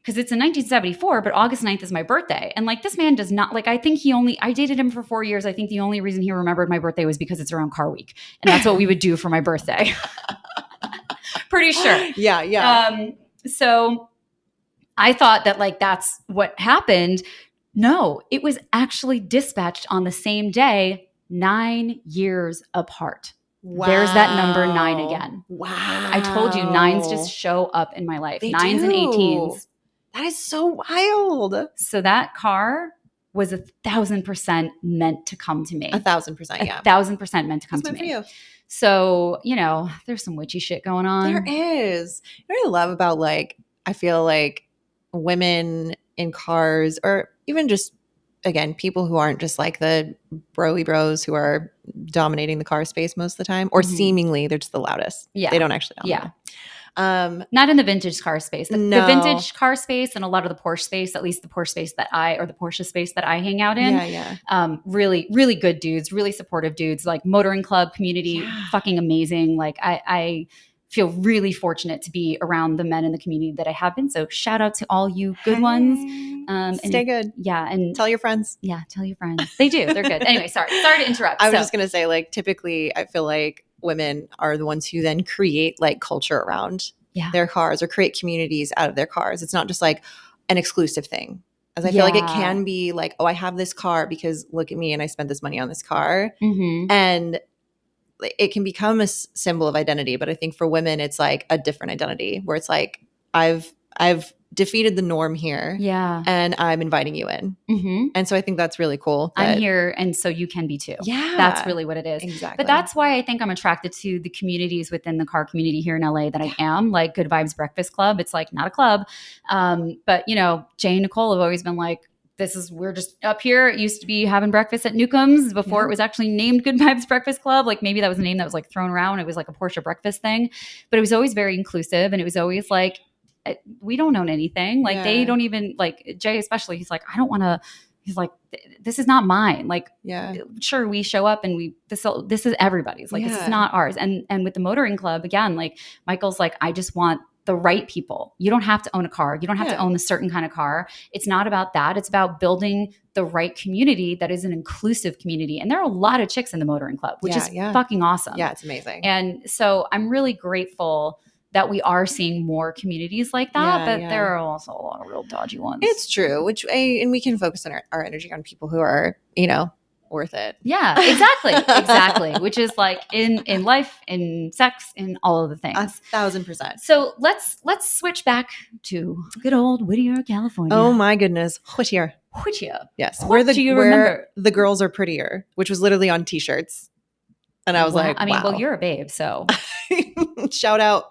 Because it's in 1974, but August 9th is my birthday. And like this man does not, like I dated him for 4 years. I think the only reason he remembered my birthday was because it's around car week. And that's what we would do for my birthday. Pretty sure. Yeah. So I thought that like that's what happened. No, it was actually dispatched on the same day, 9 years apart. Wow. There's that number 9 again. Wow. I told you 9s just show up in my life. They 9s do. and 18s. That is so wild. So that car was 1,000% meant to come to me. 1,000%, yeah. 1,000% meant to come to me. For you. So, there's some witchy shit going on. There is. What I love about like, I feel like women in cars, or even just, again, people who aren't just like the broy bros who are dominating the car space most of the time, or seemingly they're just the loudest. Yeah. They don't actually dominate. Yeah. Not in the vintage car space. The vintage car space and a lot of the Porsche space, at least the Porsche space that the Porsche space that I hang out in. Yeah. Really, really good dudes, really supportive dudes, like motoring club community, fucking amazing. Like I feel really fortunate to be around the men in the community that I have been. So shout out to all you good ones. Stay good. Yeah. And tell your friends. Yeah. Tell your friends. They do. They're good. Anyway, sorry to interrupt. I was just going to say, like, typically I feel like women are the ones who then create like culture around their cars or create communities out of their cars. It's not just like an exclusive thing. As I feel like it can be like, oh, I have this car because look at me and I spent this money on this car. Mm-hmm. And it can become a symbol of identity. But I think for women, it's like a different identity where it's like, I've defeated the norm here. Yeah. And I'm inviting you in. Mm-hmm. And so I think that's really cool. I'm here, and so you can be too. Yeah. That's really what it is. Exactly. But that's why I think I'm attracted to the communities within the car community here in LA that I am, like Good Vibes Breakfast Club. It's like not a club. But Jay and Nicole have always been like, we're just up here. It used to be having breakfast at Newcomb's before it was actually named Good Vibes Breakfast Club. Like maybe that was a name that was like thrown around. It was like a Porsche breakfast thing, but it was always very inclusive. And it was always like, we don't own anything. Like they don't even, like Jay especially, he's like, I don't want to, he's like, this is not mine. Like, sure, we show up and this is everybody's. Like, this is not ours. And with the motoring club, again, like Michael's like, I just want the right people. You don't have to own a car. You don't have to own a certain kind of car. It's not about that. It's about building the right community that is an inclusive community. And there are a lot of chicks in the motoring club, which is fucking awesome. Yeah, it's amazing. And so I'm really grateful that we are seeing more communities like that, but there are also a lot of real dodgy ones. It's true, and we can focus on our energy on people who are, worth it. Yeah, exactly. Which is like in life, in sex, in all of the things. 1,000%. So let's switch back to good old Whittier, California. Oh my goodness, Whittier. Whittier. Yes. What do you remember? The girls are prettier, which was literally on t-shirts. And I was like, I mean, wow. well, you're a babe, so. Shout out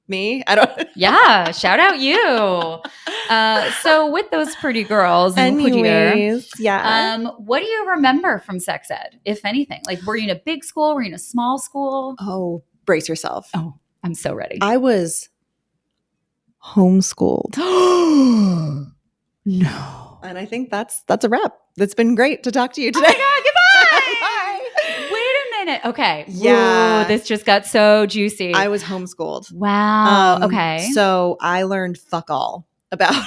me. I don't. Yeah, shout out you. So with those pretty girls and Whittier, yeah. what do you remember from sex ed, if anything? Like, were you in a big school? Were you in a small school? Oh, brace yourself. Oh, I'm so ready. I was homeschooled. No. And I think that's a wrap. It's been great to talk to you today. Oh my God, goodbye. Wait a minute. Okay. Yeah. Ooh, this just got so juicy. I was homeschooled. Wow. Okay. So I learned fuck all about.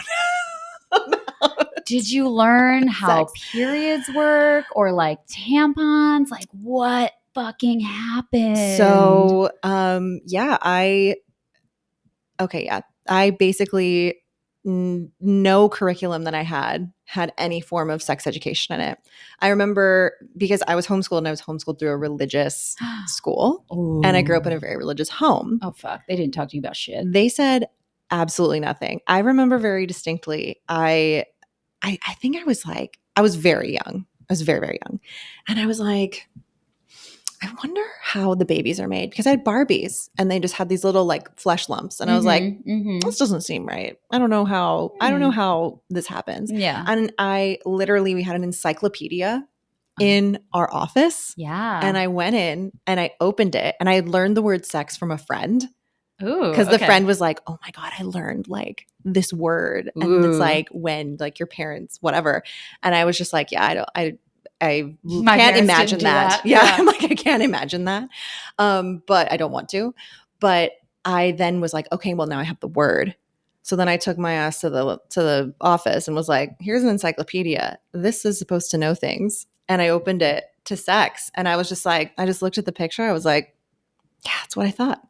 Did you learn how sex. periods work or like tampons? Like what fucking happened? So, I basically no curriculum that I had any form of sex education in it. I remember because I was homeschooled and I was homeschooled through a religious school. Ooh. And I grew up in a very religious home. Oh, fuck. They didn't talk to you about shit. They said absolutely nothing. I remember very distinctly. I think I was very young. I was very, very young. And I was like, I wonder how the babies are made because I had Barbies and they just had these little like flesh lumps. And I was like, this doesn't seem right. I don't know how this happens. Yeah. And we had an encyclopedia in our office. Yeah. And I went in and I opened it and I had learned the word sex from a friend. Ooh. Because the friend was like, oh my God, I learned like this word. And it's like when like your parents, whatever. And I was just like, yeah, I can't imagine that. Yeah. I'm like, I can't imagine that. But I don't want to. But I then was like, okay, well now I have the word. So then I took my ass to the office and was like, here's an encyclopedia. This is supposed to know things. And I opened it to sex. And I was just like, I just looked at the picture. I was like, yeah, that's what I thought.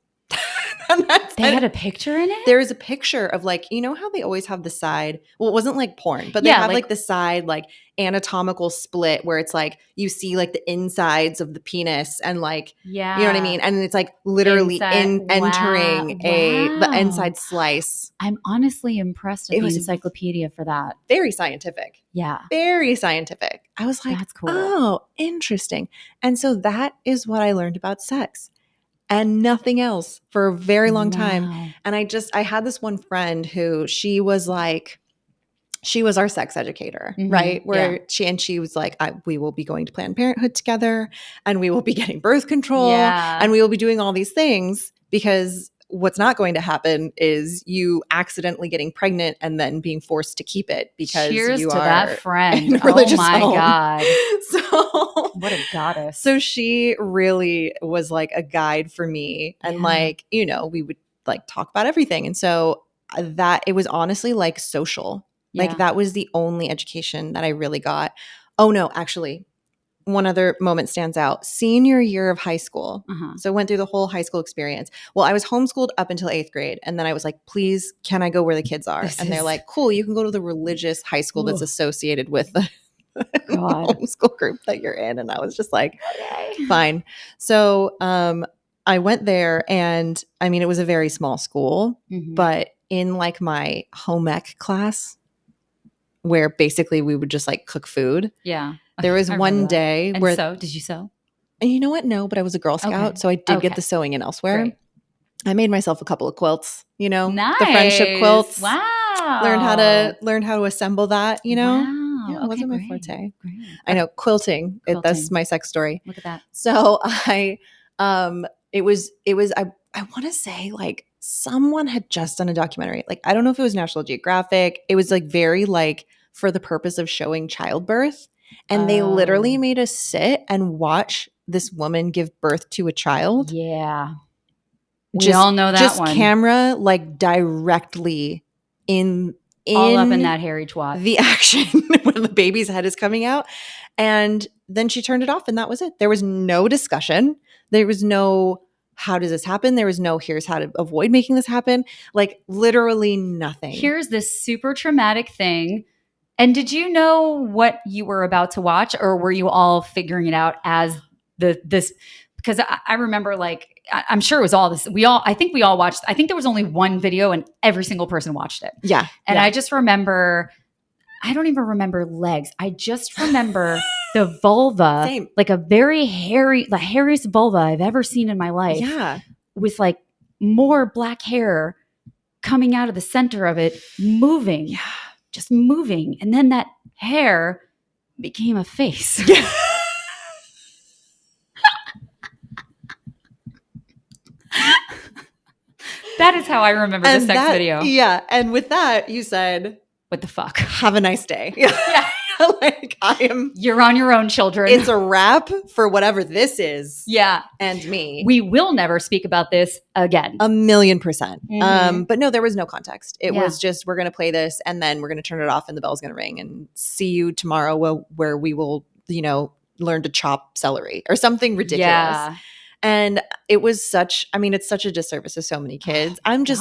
They had a picture in it? There is a picture of like, you know how they always have the side, well, it wasn't like porn, but they have like the side like anatomical split where it's like you see like the insides of the penis and like, you know what I mean? And it's like literally entering the inside slice. I'm honestly impressed at the encyclopedia for that. Very scientific. Yeah. Very scientific. I was like, that's cool. Oh, interesting. And so that is what I learned about sex. And nothing else for a very long time. And I had this one friend who she was our sex educator, right? Where she was like, we will be going to Planned Parenthood together and we will be getting birth control and we will be doing all these things because what's not going to happen is you accidentally getting pregnant and then being forced to keep it because cheers you to are that friend. Oh my home. God. So what a goddess. So she really was like a guide for me. And like, you know, we would like talk about everything. And so that it was honestly like social. Like that was the only education that I really got. Oh no, actually, one other moment stands out. Senior year of high school. So I went through the whole high school experience. Well, I was homeschooled up until 8th grade. And then I was like, please, can I go where the kids are? They're like, cool, you can go to the religious high school that's associated with the homeschool group that you're in. And I was just like, okay, fine. So I went there and I mean, it was a very small school, but in like my home ec class where basically we would just like cook food. Yeah. There was one day and where did you sew? And you know what? No, but I was a Girl Scout. So I did get the sewing in elsewhere. Great. I made myself a couple of quilts, you know, the friendship quilts. Wow. Learned how to assemble that, you know. Wow. Yeah, it wasn't my forte. Great. I know, quilting. That's my sex story. Look at that. So I want to say like someone had just done a documentary. Like, I don't know if it was National Geographic. It was like very like for the purpose of showing childbirth. And they literally made us sit and watch this woman give birth to a child. Yeah. We all know that one. Just camera like directly in all up in that hairy twat. The action when the baby's head is coming out. And then she turned it off and that was it. There was no discussion. There was no how does this happen? There was no here's how to avoid making this happen. Like literally nothing. Here's this super traumatic thing. And did you know what you were about to watch, or were you all figuring it out as this? Because I remember, like, I'm sure it was all this. I think we all watched. I think there was only one video, and every single person watched it. Yeah. And I just remember I don't even remember legs. I just remember the vulva, Same. like a very hairy, the hairiest vulva I've ever seen in my life. Yeah. With like more black hair coming out of the center of it, moving. Yeah. Just moving. And then that hair became a face. Yeah. That is how I remember the sex video. Yeah. And with that, you said, what the fuck? Have a nice day. Yeah. Like you're on your own, children. It's a wrap for whatever this is. Yeah. And me. We will never speak about this again. 1,000,000%. Mm-hmm. But no, there was no context. It was just, we're going to play this and then we're going to turn it off and the bell's going to ring and see you tomorrow where we will, learn to chop celery or something ridiculous. Yeah. And it was it's such a disservice to so many kids. I'm just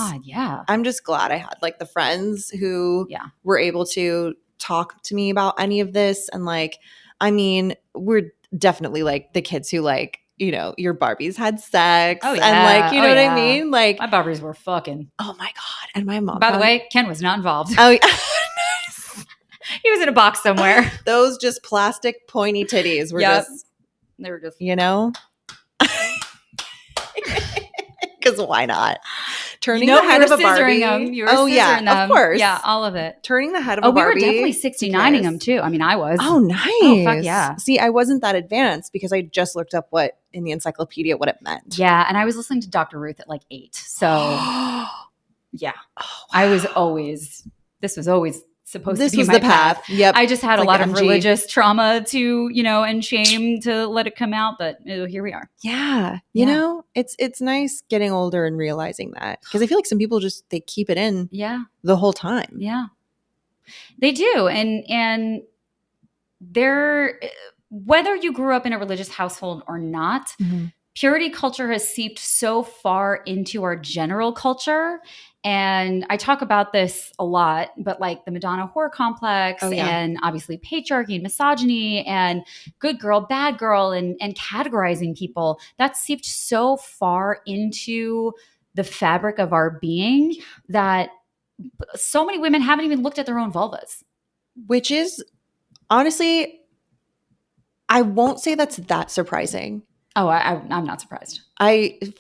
glad I had like the friends who were able to talk to me about any of this. And like, we're definitely like the kids who like, your Barbies had sex. Oh, yeah. And like, you know what I mean? Like my Barbies were fucking. Oh my God. And my mom. By the way, Ken was not involved. Oh, yeah. He was in a box somewhere. Those just plastic pointy titties were they were just, because why not? Turning the head of a Barbie. You were scissoring them. Of course. Yeah, all of it. Turning the head of a Barbie. We were definitely 69ing them too. I mean, I was. Oh, nice. Oh, fuck yeah. See, I wasn't that advanced because I just looked up what in the encyclopedia what it meant. Yeah, and I was listening to Dr. Ruth at like 8. So, yeah. Oh, wow. This was always supposed to be my path. Yep. I just had a lot of religious trauma to, and shame to let it come out, but here we are. Yeah. You know, it's nice getting older and realizing that because I feel like some people they keep it in the whole time. Yeah. They do. And whether you grew up in a religious household or not, purity culture has seeped so far into our general culture. And I talk about this a lot, but like the Madonna whore complex and obviously patriarchy and misogyny and good girl, bad girl and categorizing people, that's seeped so far into the fabric of our being that so many women haven't even looked at their own vulvas. Which is, honestly, I won't say that's that surprising. Oh, I'm not surprised.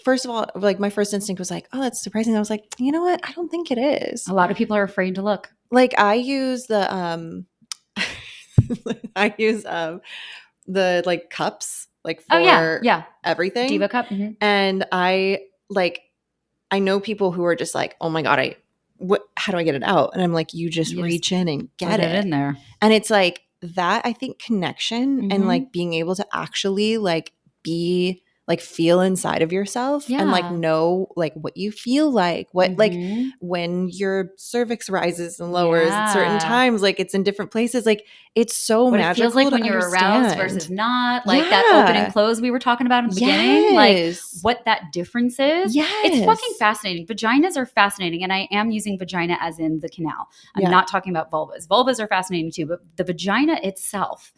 First of all, like my first instinct was like, oh, that's surprising. I was like, you know what? I don't think it is. A lot of people are afraid to look. Like I use the the like cups like for everything. Diva cup. Mm-hmm. And I know people who are just like, oh my God, how do I get it out? And I'm like, you just reach in and get it in there. And it's like that, I think connection and like being able to actually like be like feel inside of yourself and like know like what you feel like like when your cervix rises and lowers at certain times, like it's in different places, like it's so what magical. It feels like when you're aroused versus not, like that open and close we were talking about in the beginning, like what that difference is. It's fucking fascinating. Vaginas are fascinating, and I am using vagina as in the canal. I'm not talking about vulvas. Vulvas are fascinating too, but the vagina itself,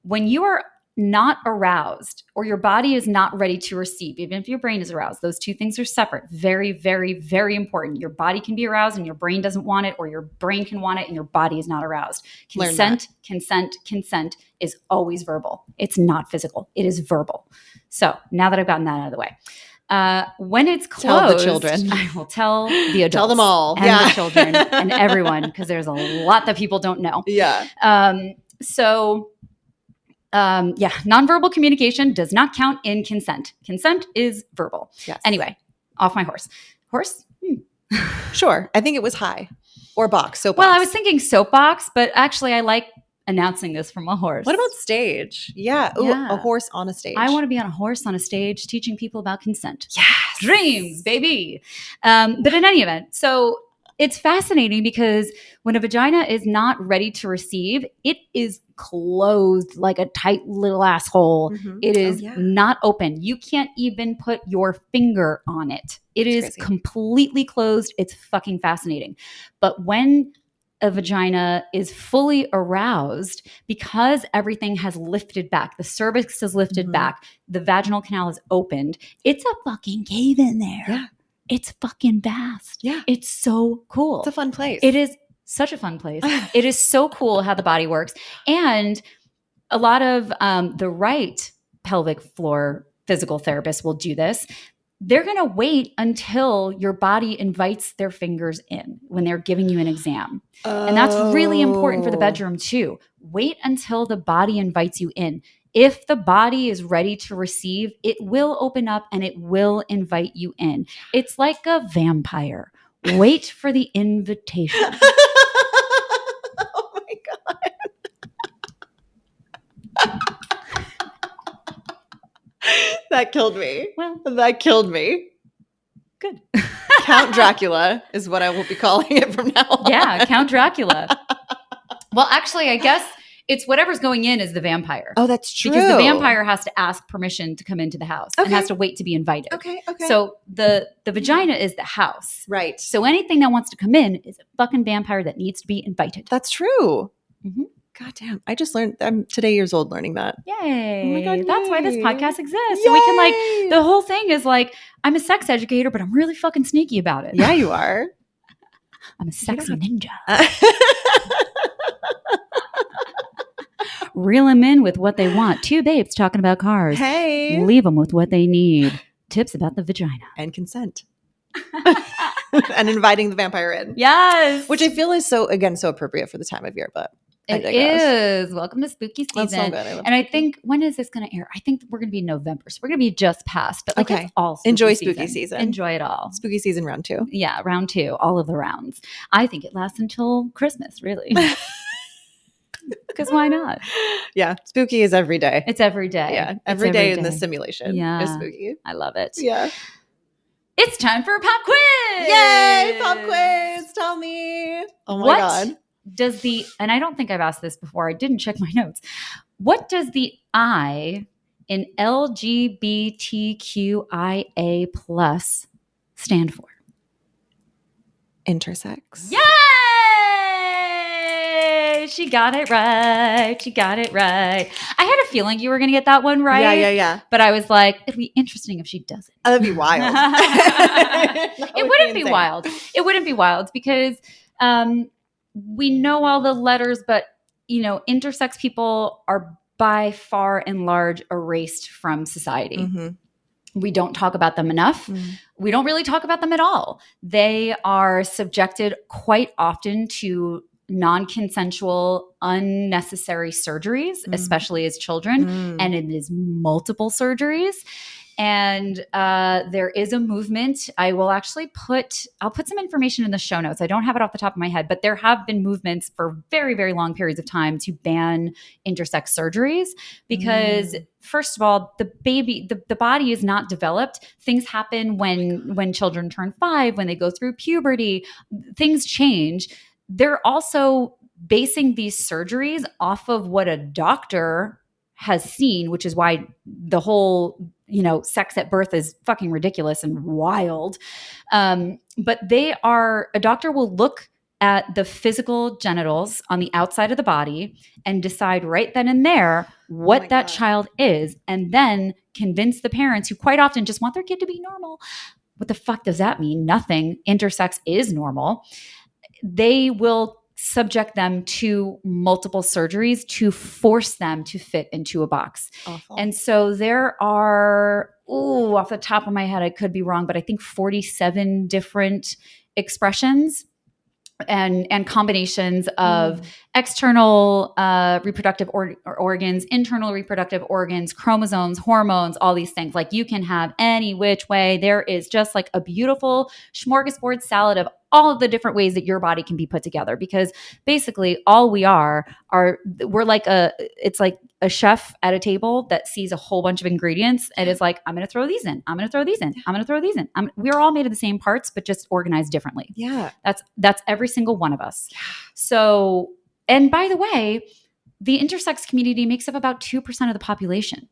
when you are not aroused or your body is not ready to receive, even if your brain is aroused, those two things are separate. Very, very, very important. Your body can be aroused and your brain doesn't want it, or your brain can want it and your body is not aroused. Consent is always verbal. It's not physical. It is verbal. So now that I've gotten that out of the way, when it's closed, tell the children. I will tell the adults. Tell them all. And the children and everyone, because there's a lot that people don't know. Yeah. Nonverbal communication does not count in consent. Consent is verbal. Yes. Anyway, off my horse. Horse? Sure. I think it was high or box. Soapbox. Well, I was thinking soapbox, but actually I like announcing this from a horse. What about stage? Yeah. Ooh, a horse on a stage. I want to be on a horse on a stage teaching people about consent. Yes. Dreams, baby. But in any event, so it's fascinating because when a vagina is not ready to receive, it is closed like a tight little asshole. Mm-hmm. It is not open. You can't even put your finger on it. It is crazy. Completely closed. It's fucking fascinating. But when a vagina is fully aroused, because everything has lifted back, the cervix is lifted back, the vaginal canal is opened, it's a fucking cave in there. Yeah. It's fucking vast. Yeah. It's so cool. It's a fun place. It is Such a fun place. It is so cool how the body works. And a lot of the right pelvic floor physical therapists will do this. They're going to wait until your body invites their fingers in when they're giving you an exam. And that's really important for the bedroom too. Wait until the body invites you in. If the body is ready to receive, it will open up and it will invite you in. It's like a vampire. Wait for the invitation. Oh my God. That killed me. Well, that killed me. Good. Count Dracula is what I will be calling it from now on. Yeah, Count Dracula. Well, actually, I guess it's whatever's going in is the vampire. Oh, that's true. Because the vampire has to ask permission to come into the house and has to wait to be invited. Okay. So the vagina is the house. Right. So anything that wants to come in is a fucking vampire that needs to be invited. That's true. Mm-hmm. God damn. I just learned. I'm today years old learning that. Yay. Oh my God, That's why this yay. podcast exists. Yay. So we can the whole thing is I'm a sex educator, but I'm really fucking sneaky about it. Yeah, you are. I'm a sexy ninja. Reel them in with what they want. Two babes talking about cars. Hey. Leave them with what they need. Tips about the vagina. And consent. And inviting the vampire in. Yes. Which I feel is so appropriate for the time of year, but it is. Welcome to spooky season. That's so good. And I think, when is this going to air? I think we're going to be in November. So we're going to be just past. But okay. It's all spooky Enjoy season. spooky season. Enjoy it all. Spooky season round 2. Yeah, round 2. All of the rounds. I think it lasts until Christmas, really. Because why not? Yeah. Spooky is every day. It's every day. Yeah. Every day in the simulation is spooky. I love it. Yeah. It's time for a pop quiz. Yay! Pop quiz. Tell me. Oh my God. Does and I don't think I've asked this before. I didn't check my notes. What does the I in LGBTQIA+ stand for? Intersex. Yay! She got it right. I had a feeling you were going to get that one right. Yeah. But I was like, it'd be interesting if she doesn't. That'd be wild. It wouldn't be wild. It wouldn't be wild because we know all the letters, but intersex people are by far and large erased from society. Mm-hmm. We don't talk about them enough. Mm-hmm. We don't really talk about them at all. They are subjected quite often to non-consensual, unnecessary surgeries, especially as children, and it is multiple surgeries. And there is a movement. I'll put some information in the show notes. I don't have it off the top of my head, but there have been movements for very, very long periods of time to ban intersex surgeries because first of all, the body is not developed. Things happen when children turn 5, when they go through puberty, things change. They're also basing these surgeries off of what a doctor has seen, which is why the whole sex at birth is fucking ridiculous and wild. But a doctor will look at the physical genitals on the outside of the body and decide right then and there what that child is, and then convince the parents who quite often just want their kid to be normal. What the fuck does that mean? Nothing. Intersex is normal. They will subject them to multiple surgeries to force them to fit into a box. Awful. And so there are, off the top of my head, I could be wrong, but I think 47 different expressions and combinations of external reproductive organs, internal reproductive organs, chromosomes, hormones, all these things. Like you can have any which way. There is just like a beautiful smorgasbord salad of all of the different ways that your body can be put together, because basically all we're like it's like a chef at a table that sees a whole bunch of ingredients and is like, I'm going to throw these in. I'm going to throw these in. I'm going to throw these in. We're all made of the same parts, but just organized differently. Yeah. That's every single one of us. So, and by the way, the intersex community makes up about 2% of the population.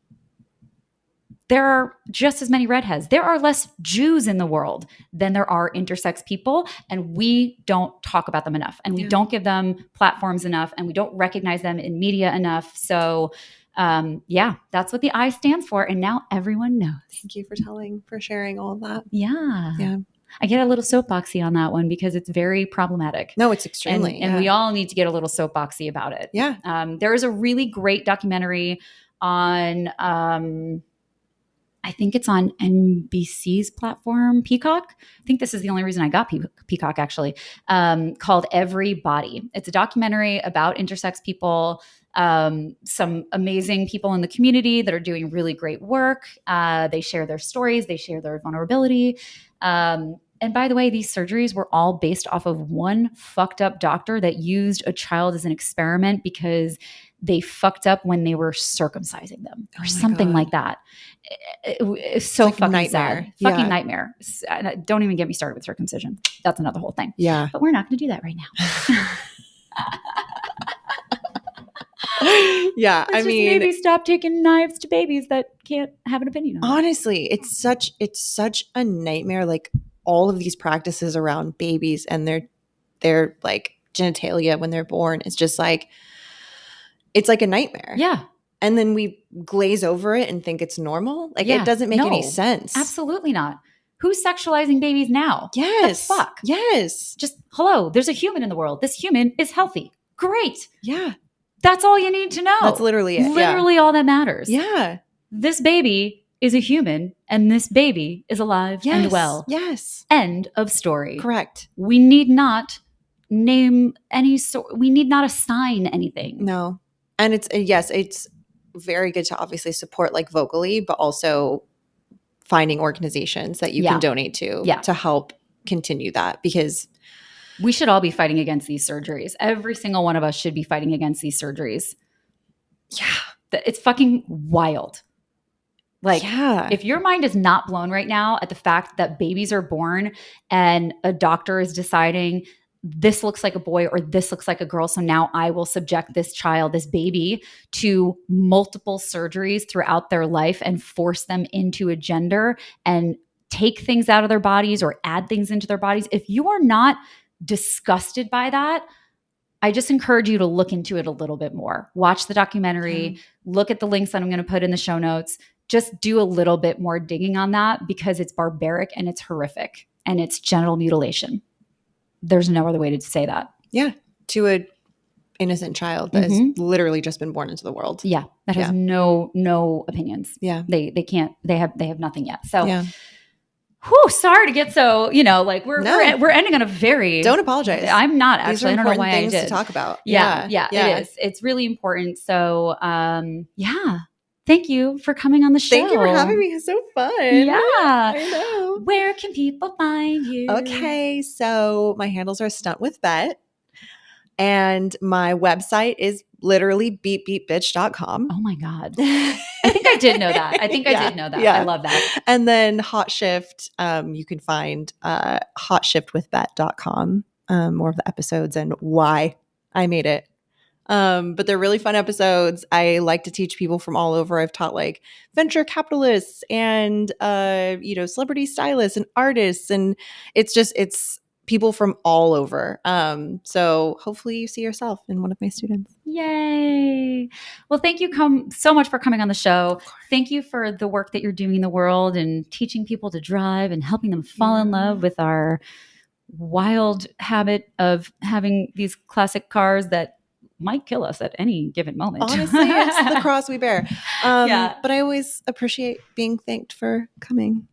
There are just as many redheads. There are less Jews in the world than there are intersex people, and we don't talk about them enough, and we don't give them platforms enough, and we don't recognize them in media enough. So, that's what the I stands for, and now everyone knows. Thank you for sharing all of that. Yeah. Yeah. I get a little soapboxy on that one because it's very problematic. No, it's extremely. And we all need to get a little soapboxy about it. Yeah. There is a really great documentary on, I think it's on NBC's platform, Peacock. I think this is the only reason I got Peacock, actually, called Everybody. It's a documentary about intersex people, some amazing people in the community that are doing really great work. They share their stories. They share their vulnerability. And by the way, these surgeries were all based off of one fucked up doctor that used a child as an experiment because they fucked up when they were circumcising them or something like that. It's so fucking nightmare. sad. Fucking nightmare. Don't even get me started with circumcision. That's another whole thing. Yeah. But we're not going to do that right now. Yeah. Let's just maybe stop taking knives to babies that can't have an opinion on it. Honestly, it's such a nightmare. Like all of these practices around babies and their like genitalia when they're born, it's just like, it's like a nightmare. Yeah. And then we glaze over it and think it's normal. Like it doesn't make any sense. Absolutely not. Who's sexualizing babies now? Yes. The fuck? Yes. Just hello, there's a human in the world. This human is healthy. Great. Yeah. That's all you need to know. That's literally it. Literally all that matters. Yeah. This baby is a human and this baby is alive and well. Yes. End of story. Correct. We need not name any we need not assign anything. No. And it's very good to obviously support like vocally, but also finding organizations that you can donate to help continue that, because we should all be fighting against these surgeries. Every single one of us should be fighting against these surgeries. Yeah. It's fucking wild. Like, if your mind is not blown right now at the fact that babies are born and a doctor is deciding this looks like a boy or this looks like a girl, so now I will subject this child, this baby, to multiple surgeries throughout their life and force them into a gender and take things out of their bodies or add things into their bodies. If you are not disgusted by that, I just encourage you to look into it a little bit more. Watch the documentary, look at the links that I'm going to put in the show notes. Just do a little bit more digging on that because it's barbaric and it's horrific and it's genital mutilation. There's no other way to say that. Yeah. To an innocent child that has literally just been born into the world. Yeah. That has no opinions. Yeah. They can't, they have nothing yet. So, whew, sorry to get so, like we're ending on a very. Don't apologize. I'm not actually. These are I don't know why things I did. to talk about. Yeah. It is. It's really important. So, thank you for coming on the show. Thank you for having me. It's so fun. Yeah. I know. Where can people find you? Okay. So my handles are Stunt with Bet. And my website is literally beepbeepbitch.com. Oh my God. I think I did know that. I did know that. I love that. And then Hot Shift, you can find hotshiftwithbet.com, more of the episodes and why I made it. But they're really fun episodes. I like to teach people from all over. I've taught like venture capitalists and, celebrity stylists and artists. And it's people from all over. So hopefully you see yourself in one of my students. Yay. Well, thank you so much for coming on the show. Thank you for the work that you're doing in the world and teaching people to drive and helping them fall in love with our wild habit of having these classic cars that might kill us at any given moment. Honestly, it's the cross we bear. But I always appreciate being thanked for coming.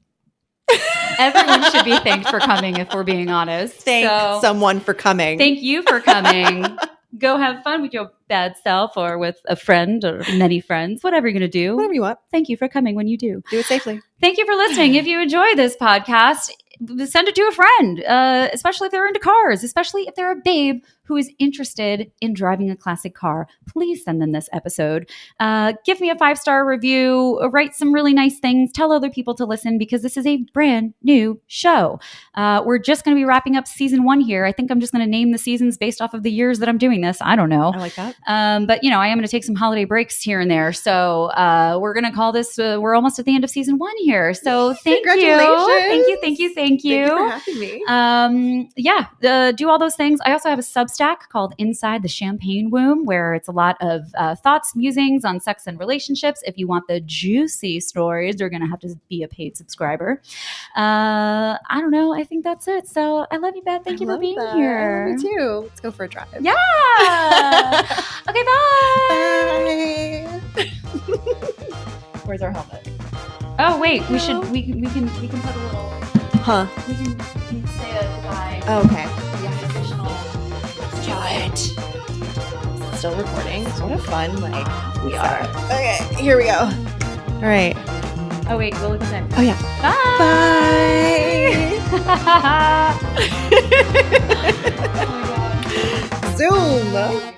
Everyone should be thanked for coming, if we're being honest. Thank someone for coming. Thank you for coming. Go have fun with your bad self or with a friend or many friends, whatever you're going to do. Whatever you want. Thank you for coming when you do. Do it safely. Thank you for listening. If you enjoy this podcast, send it to a friend, especially if they're into cars, especially if they're a babe who is interested in driving a classic car. Please send them this episode. Give me a 5-star review, write some really nice things, tell other people to listen because this is a brand new show. We're just going to be wrapping up season 1 here. I think I'm just going to name the seasons based off of the years that I'm doing this. I don't know. I like that. But I am going to take some holiday breaks here and there. So we're going to call this, we're almost at the end of season 1 here. So thank you. Thank you. Thank you. Thank you for having me. Do all those things. I also have a Substack called Inside the Champagne Womb, where it's a lot of thoughts, musings on sex and relationships. If you want the juicy stories, you're going to have to be a paid subscriber. I don't know. I think that's it. So I love you, Beth. Thank you for being here. I love you too. Let's go for a drive. Yeah. Okay, bye. Bye. Where's our helmet? Oh wait, we can put a little. Huh? We can say a goodbye. Oh, okay. The additional. Let's do it. Still recording. What a fun We are. Okay, here we go. All right. Oh wait, we'll look at that. Oh yeah. Bye. Bye. Zoom.